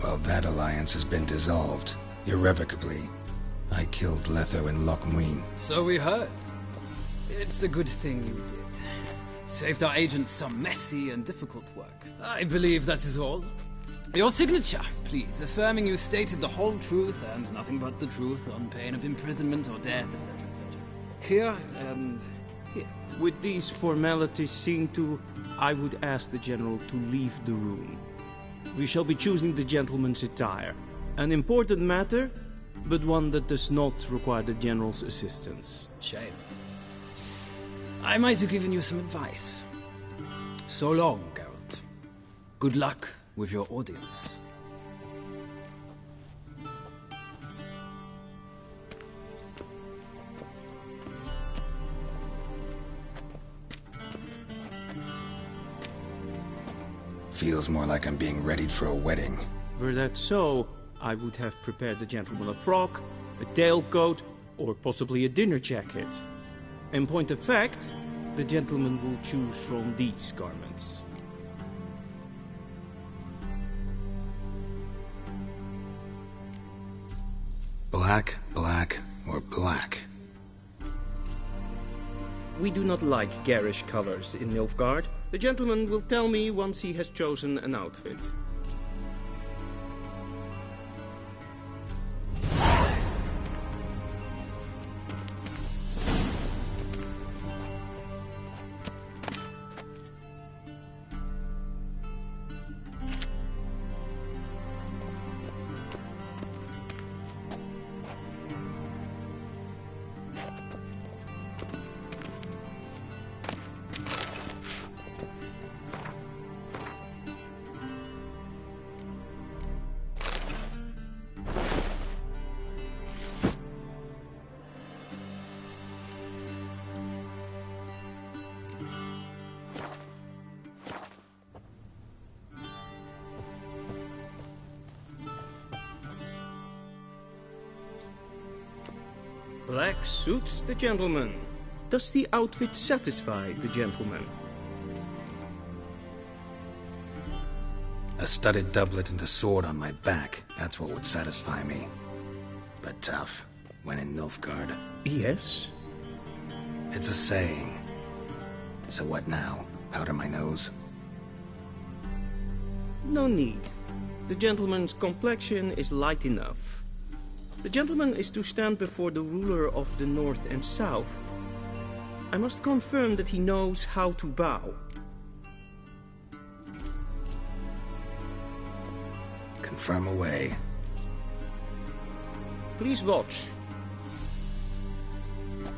Well, that alliance has been dissolved, irrevocably. I killed Letho in Loch Muin.
So we heard. It's a good thing you did. Saved our agent some messy and difficult work. I believe that is all. Your signature, please, affirming you stated the whole truth and nothing but the truth on pain of imprisonment or death, etc., etc.
Here and here. With these formalities seen to, I would ask the General to leave the room. We shall be choosing the gentleman's attire. An important matter, but one that does not require the General's assistance.
Shame. I might have given you some advice. So long, Geralt. Good luck with your audience.
Feels more like I'm being readied for a wedding.
Were that so, I would have prepared the gentleman a frock, a tailcoat, or possibly a dinner jacket. In point of fact, the gentleman will choose from these garments.
Black, black, or black?
We do not like garish colors in Nilfgaard. The gentleman will tell me once he has chosen an outfit. Black suits the gentleman. Does the outfit satisfy the gentleman?
A studded doublet and a sword on my back, that's what would satisfy me. But tough, when in Nilfgaard.
Yes?
It's a saying. So what now? Powder my nose?
No need. The gentleman's complexion is light enough. The gentleman is to stand before the ruler of the North and South. I must confirm that he knows how to bow.
Confirm away.
Please watch.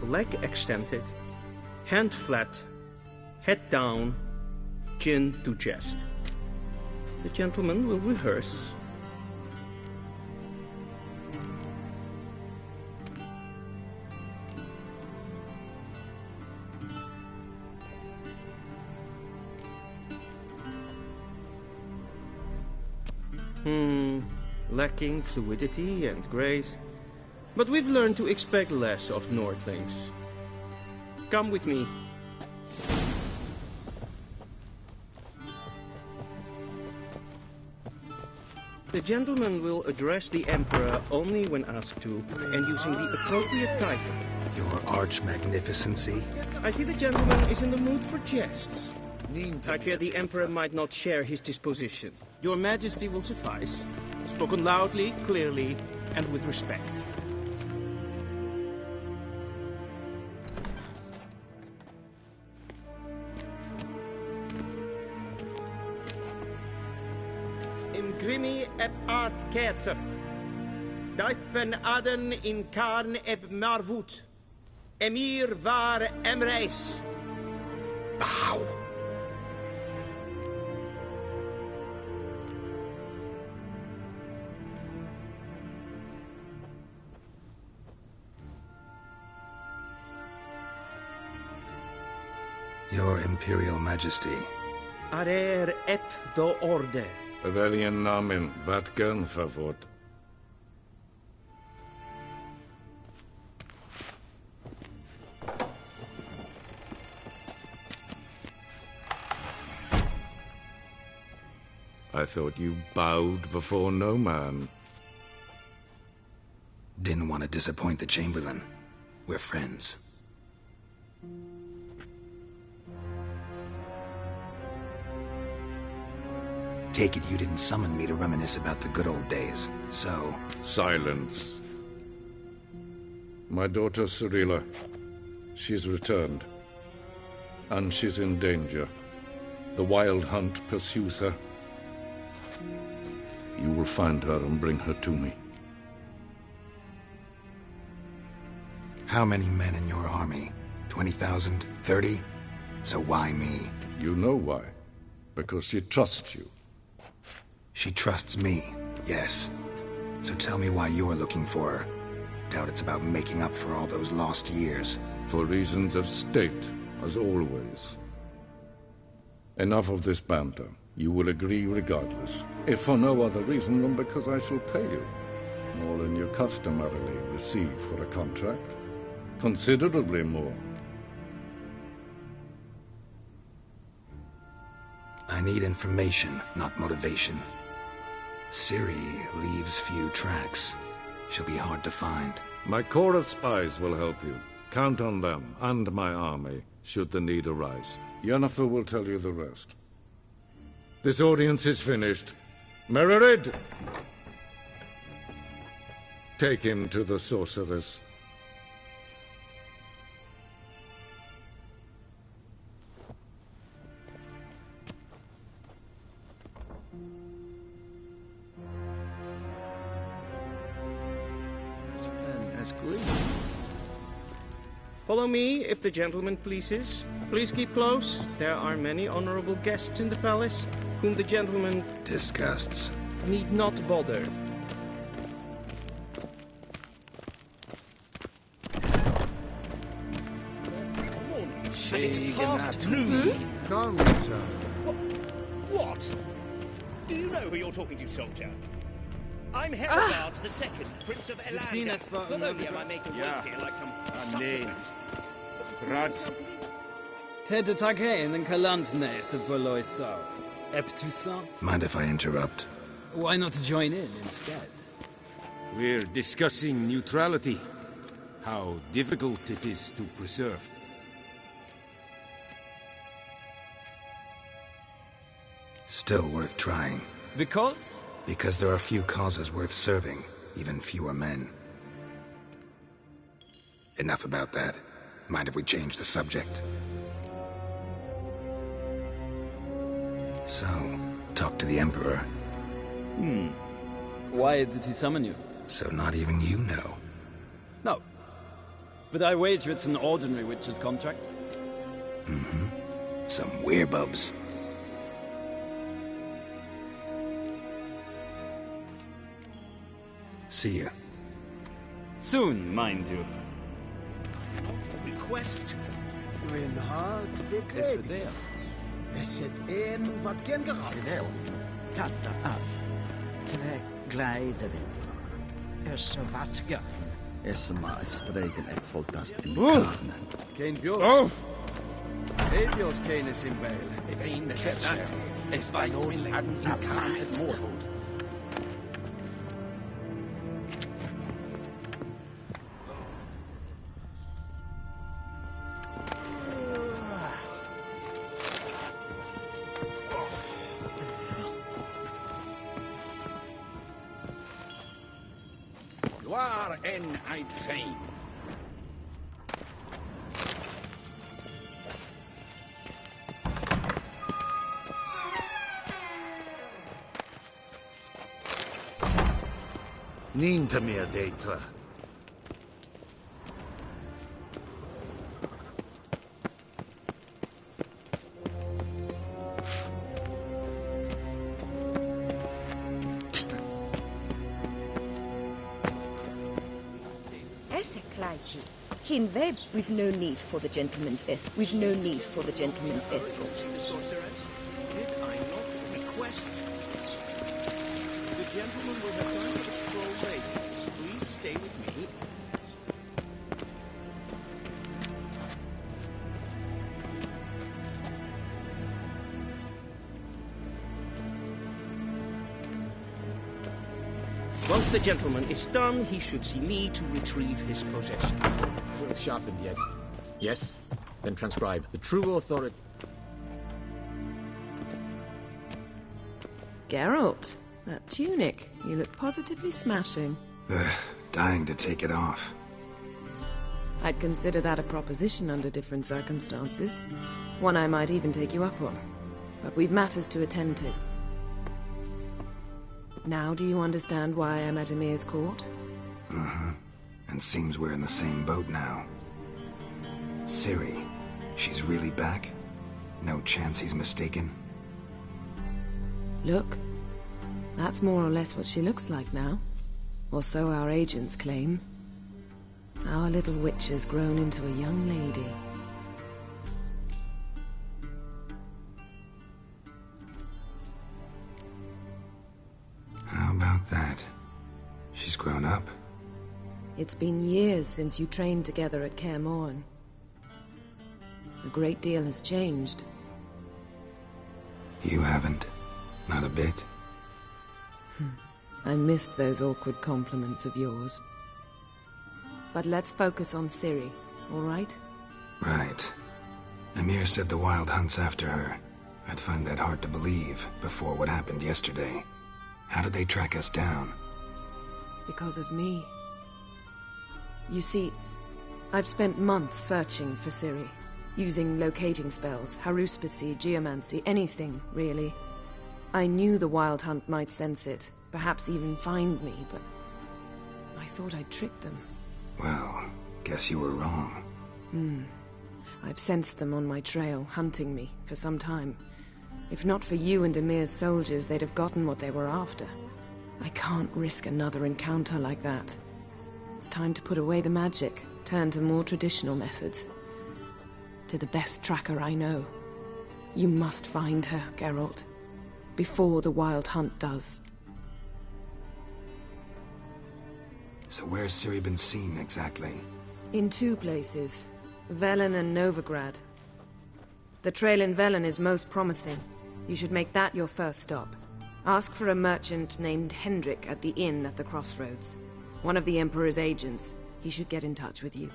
Leg extended, hand flat, head down, chin to chest. The gentleman will rehearse. Lacking fluidity and grace. But we've learned to expect less of Nordlings. Come with me. The gentleman will address the Emperor only when asked to, and using the appropriate title.
Your arch-magnificency?
I see the gentleman is in the mood for jests. I fear the Emperor might not share his disposition. Your Majesty will suffice. Spoken loudly, clearly, and with respect.
Grimi eb Arth Ketzer. Daifen Aden in Karn eb Marvut. Emir var Emreis.
Bow. Your Imperial Majesty.
Arer ep the orde.
Welchen Namen? Wat gern favort? I thought you bowed before no man.
Didn't want to disappoint the Chamberlain. We're friends. Take it you didn't summon me to reminisce about the good old days, so...
Silence. My daughter Cirilla, she's returned. And she's in danger. The Wild Hunt pursues her. You will find her and bring her to me.
How many men in your army? 20,000? 30? So why me?
You know why. Because she trusts you.
She trusts me, yes. So tell me why you're looking for her. Doubt it's about making up for all those lost years.
For reasons of state, as always. Enough of this banter. You will agree regardless. If for no other reason than because I shall pay you. More than you customarily receive for a contract. Considerably more.
I need information, not motivation. Ciri leaves few tracks. She'll be hard to find.
My corps of spies will help you. Count on them, and my army, should the need arise. Yennefer will tell you the rest. This audience is finished. Mererid! Take him to the sorceress.
Follow me, if the gentleman pleases. Please keep close. There are many honorable guests in the palace, whom the gentleman...
disgusts.
...need not bother.
And it's past noon. Calm yourself.
What? Do you know who you're talking to, soldier? I'm Herogard the Second, Prince of Elanda. Livonia, my mate, to wait here like some supplicant.
Rats. Ted Takein and Kalantne se Voloisau. Eptusan?
Mind if I interrupt?
Why not join in instead?
We're discussing neutrality. How difficult it is to preserve.
Still worth trying.
Because?
Because there are few causes worth serving, even fewer men. Enough about that. Mind if we change the subject? So, talk to the Emperor.
Why did he summon you?
So not even you know.
No. But I wager it's an ordinary witcher's contract.
Mm-hmm. Some werebubs. See ya.
Soon, mind you.
Request.
Mijn hart
Is het there?
Is het een wat gen geraakt?
Katta af. Tre glijden. Is er wat gaan?
Is maar streken ek voltast in de
Oeh.
karnen.
Geen viols.
Oh!
Evios kenes in Bale.
Even
Zet. Es war nun in Kahn et Moorvoet.
Waar en uitveen.
Ninta mir deitra.
Kin web, we've no need for the gentleman's escort. We've no need for the gentleman's escort.
The sorceress, did I not request? The gentleman will have time for a stroll later. Please stay with me. Once the gentleman is done, he should see me to retrieve his possessions.
Well sharpened yet. Yes? Then transcribe. The true authority...
Geralt, that tunic. You look positively smashing.
Dying to take it off.
I'd consider that a proposition under different circumstances. One I might even take you up on. But we've matters to attend to. Now do you understand why I'm at Emir's court?
Mm-hmm. And seems we're in the same boat now. Ciri, she's really back? No chance he's mistaken?
Look, that's more or less what she looks like now. Or so our agents claim. Our little witch has grown into a young lady.
How about that? She's grown up.
It's been years since you trained together at Kaer Morhen. A great deal has changed.
You haven't. Not a bit.
I missed those awkward compliments of yours. But let's focus on Ciri, all right?
Right. Emir said the Wild Hunt's after her. I'd find that hard to believe before what happened yesterday. How did they track us down?
Because of me. You see, I've spent months searching for Ciri, using locating spells, haruspicy, geomancy, anything, really. I knew the Wild Hunt might sense it, perhaps even find me, but I thought I'd tricked them.
Well, guess you were wrong.
I've sensed them on my trail, hunting me, for some time. If not for you and Emir's soldiers, they'd have gotten what they were after. I can't risk another encounter like that. It's time to put away the magic, turn to more traditional methods. To the best tracker I know. You must find her, Geralt. Before the Wild Hunt does.
So where's Ciri been seen, exactly?
In two places. Velen and Novigrad. The trail in Velen is most promising. You should make that your first stop. Ask for a merchant named Hendrik at the inn at the crossroads. One of the Emperor's agents. He should get in touch with you.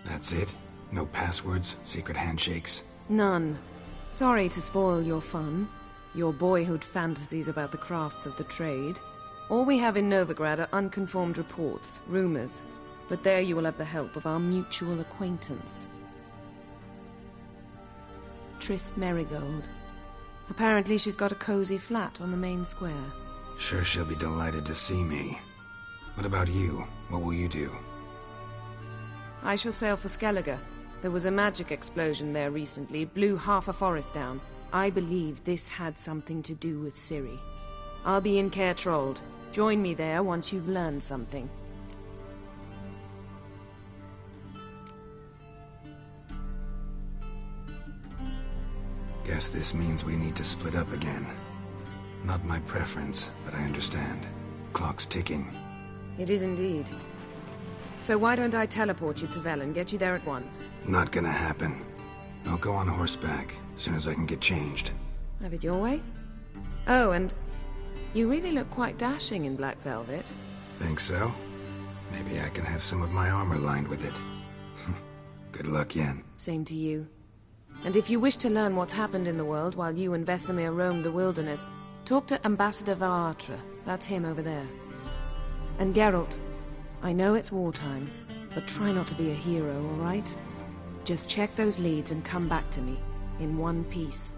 That's it? No passwords, secret handshakes?
None. Sorry to spoil your fun. Your boyhood fantasies about the crafts of the trade. All we have in Novigrad are unconfirmed reports, rumors. But there you will have the help of our mutual acquaintance. Triss Merigold. Apparently she's got a cozy flat on the main square.
Sure she'll be delighted to see me. What about you? What will you do?
I shall sail for Skellige. There was a magic explosion there recently, blew half a forest down. I believe this had something to do with Ciri. I'll be in Caer Trold. Join me there once you've learned something.
Guess this means we need to split up again. Not my preference, but I understand. Clock's ticking.
It is indeed. So why don't I teleport you to Velen, get you there at once?
Not gonna happen. I'll go on horseback, as soon as I can get changed.
Have it your way? Oh, and you really look quite dashing in black velvet.
Think so? Maybe I can have some of my armor lined with it. Good luck, Yen.
Same to you. And if you wish to learn what's happened in the world while you and Vesemir roamed the wilderness, talk to Ambassador Varatra. That's him over there. And Geralt, I know it's wartime, but try not to be a hero, all right? Just check those leads and come back to me, in one piece.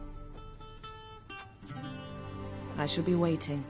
I shall be waiting.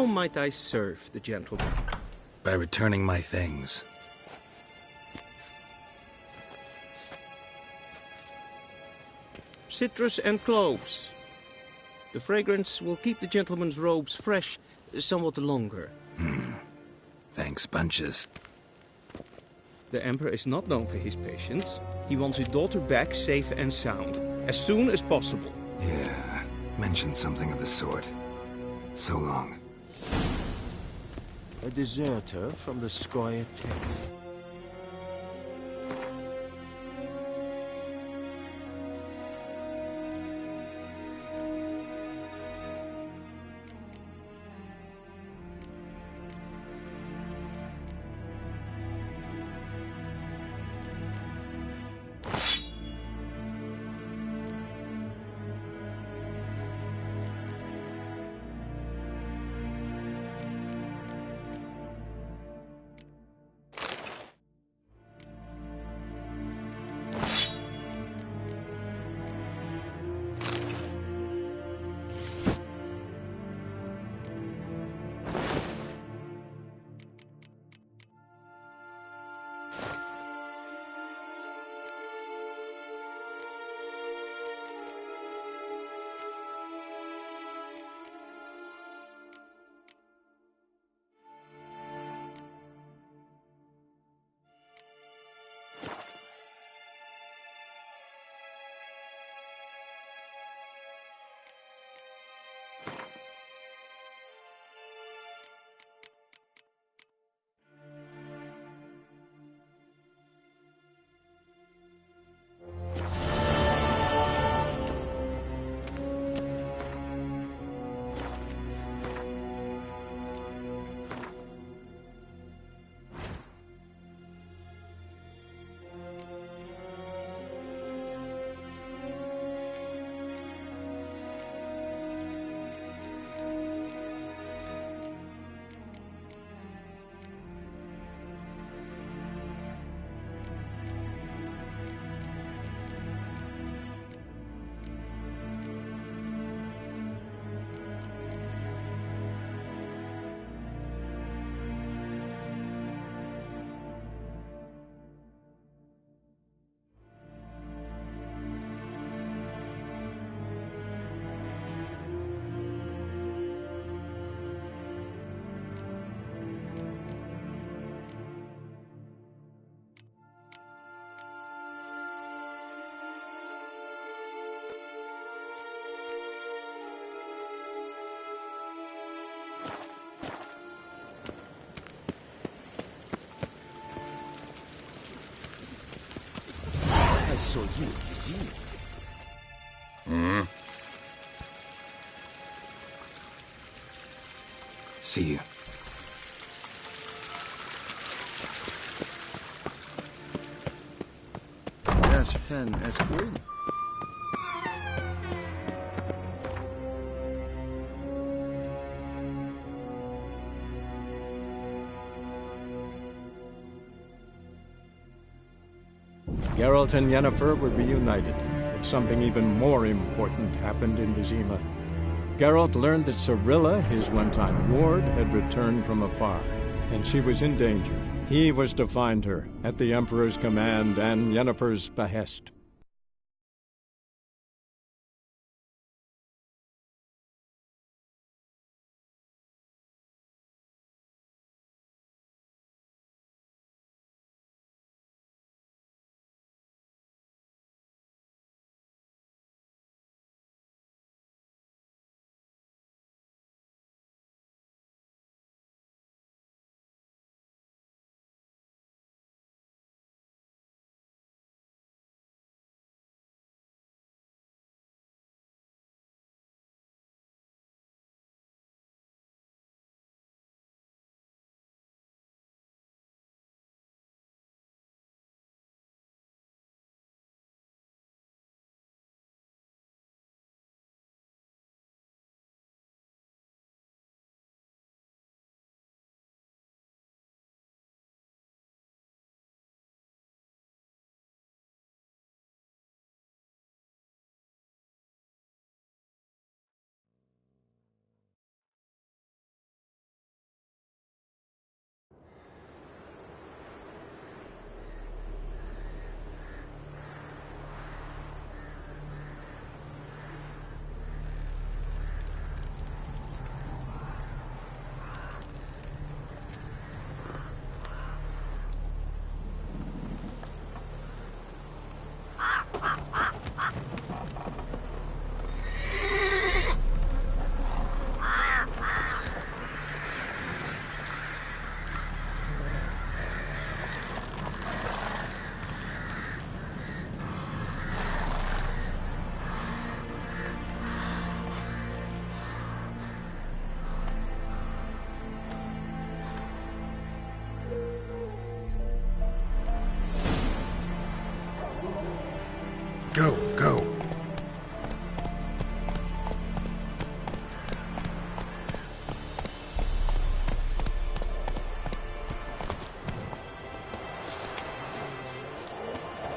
How might I serve the gentleman?
By returning my things.
Citrus and cloves. The fragrance will keep the gentleman's robes fresh somewhat longer.
Thanks, bunches.
The Emperor is not known for his patience. He wants his daughter back safe and sound, as soon as possible.
Yeah, mentioned something of the sort. So long.
A deserter from the Squire tent. saw you at Jusr.
See you.
As hen as queen.
Geralt and Yennefer were reunited, but something even more important happened in Vizima. Geralt learned that Cirilla, his one-time ward, had returned from afar, and she was in danger. He was to find her, at the Emperor's command and Yennefer's behest.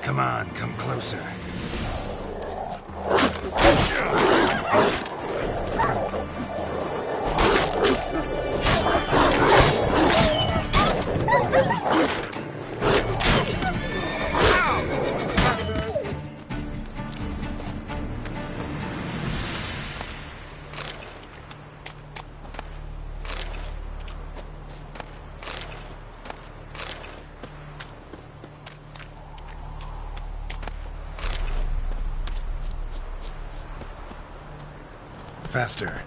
Come on, come closer. Faster.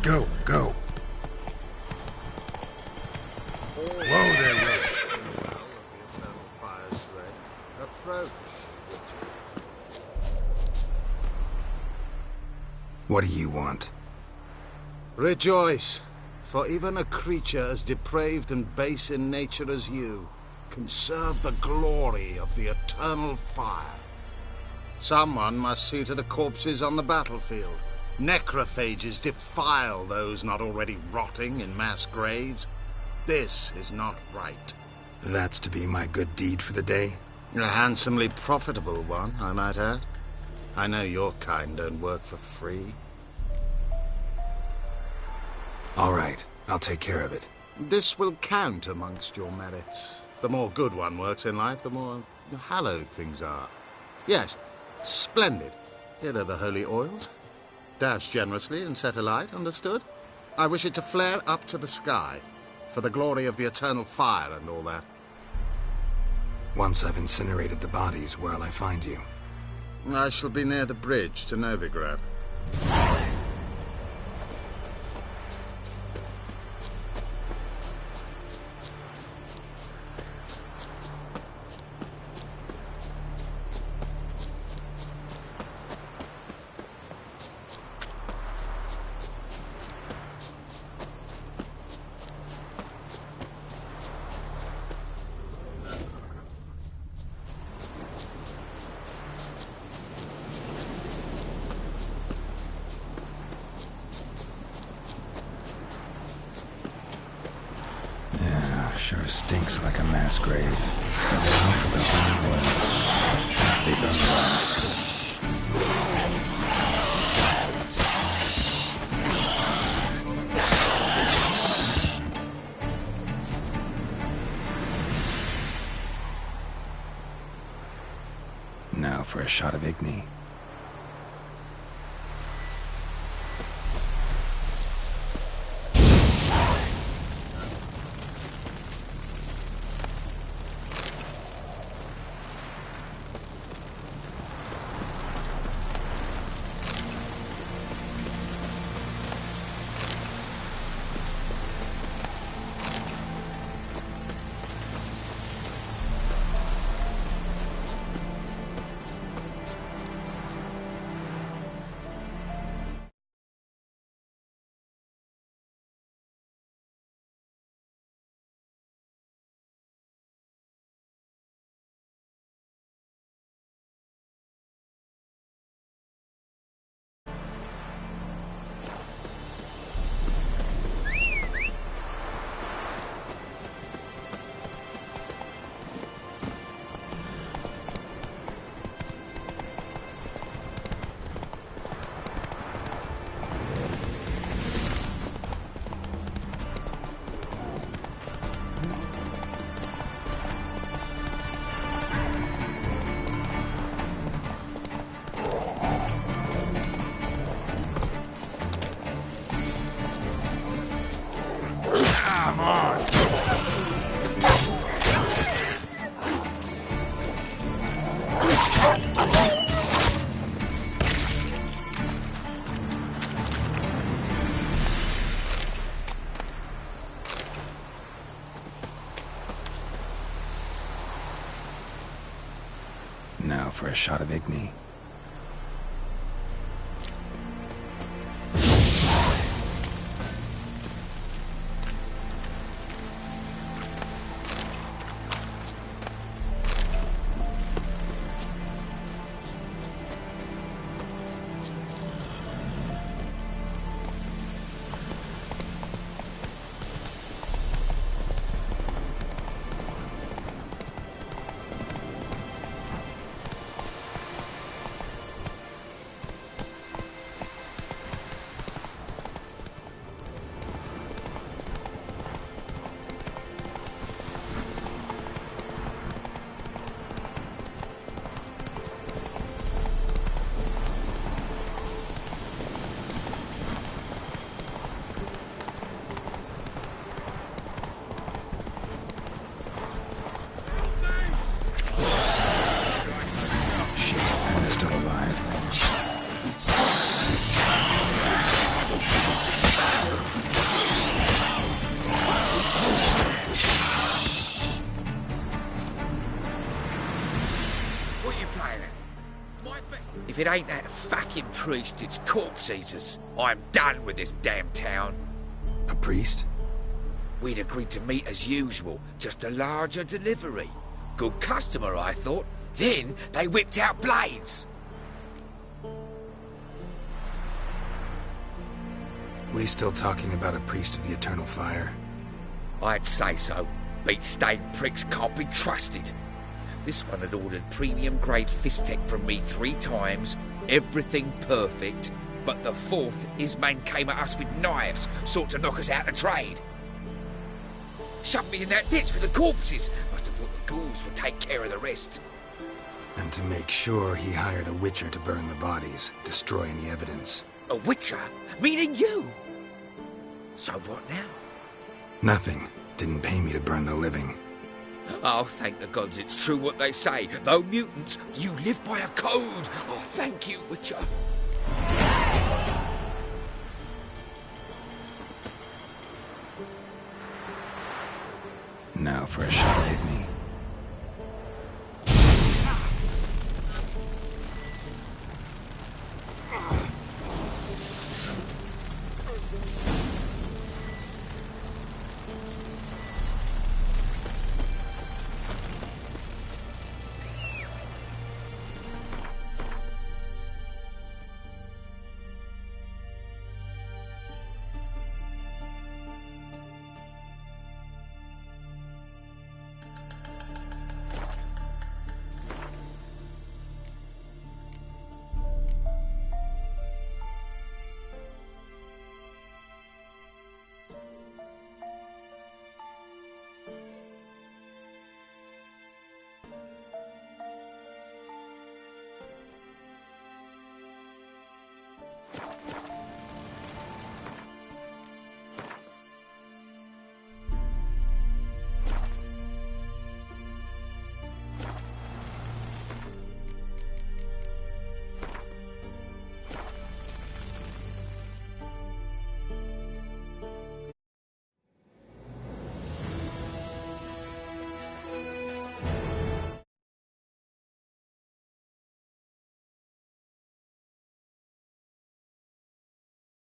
Go, go. Whoa there, Roach. What do you want?
Rejoice, for even a creature as depraved and base in nature as you can serve the glory of the eternal fire. Someone must see to the corpses on the battlefield. Necrophages defile those not already rotting in mass graves. This is not right.
That's to be my good deed for the day?
A handsomely profitable one, I might add. I know your kind don't work for free.
All right, I'll take care of it.
This will count amongst your merits. The more good one works in life, the more hallowed things are. Yes, splendid. Here are the holy oils. Dash generously and set alight, understood? I wish it to flare up to the sky, for the glory of the eternal fire and all that.
Once I've incinerated the bodies, where'll I find you?
I shall be near the bridge to Novigrad.
Sure stinks like a mass grave. Now for the holy oil. They done well. Now for a shot of Igni.
Come on!
Now for a shot of Igni. Still alive.
What are you playing at? If it ain't that fucking priest, it's corpse eaters. I'm done with this damn town.
A priest?
We'd agreed to meet as usual, just a larger delivery. Good customer, I thought. Then they whipped out blades.
We still talking about a priest of the eternal fire?
I'd say so. Beat-stained pricks can't be trusted. This one had ordered premium-grade fist tech from me 3 times, everything perfect, but the 4th, his men came at us with knives, sought to knock us out of trade. Shoved me in that ditch with the corpses. Must have thought the ghouls would take care of the rest.
And to make sure, he hired a witcher to burn the bodies, destroy any evidence.
A witcher? Meaning you? So what now?
Nothing. Didn't pay me to burn the living.
Oh, thank the gods it's true what they say. Though mutants, you live by a code. Oh, thank you, Witcher.
Now for a shot at me.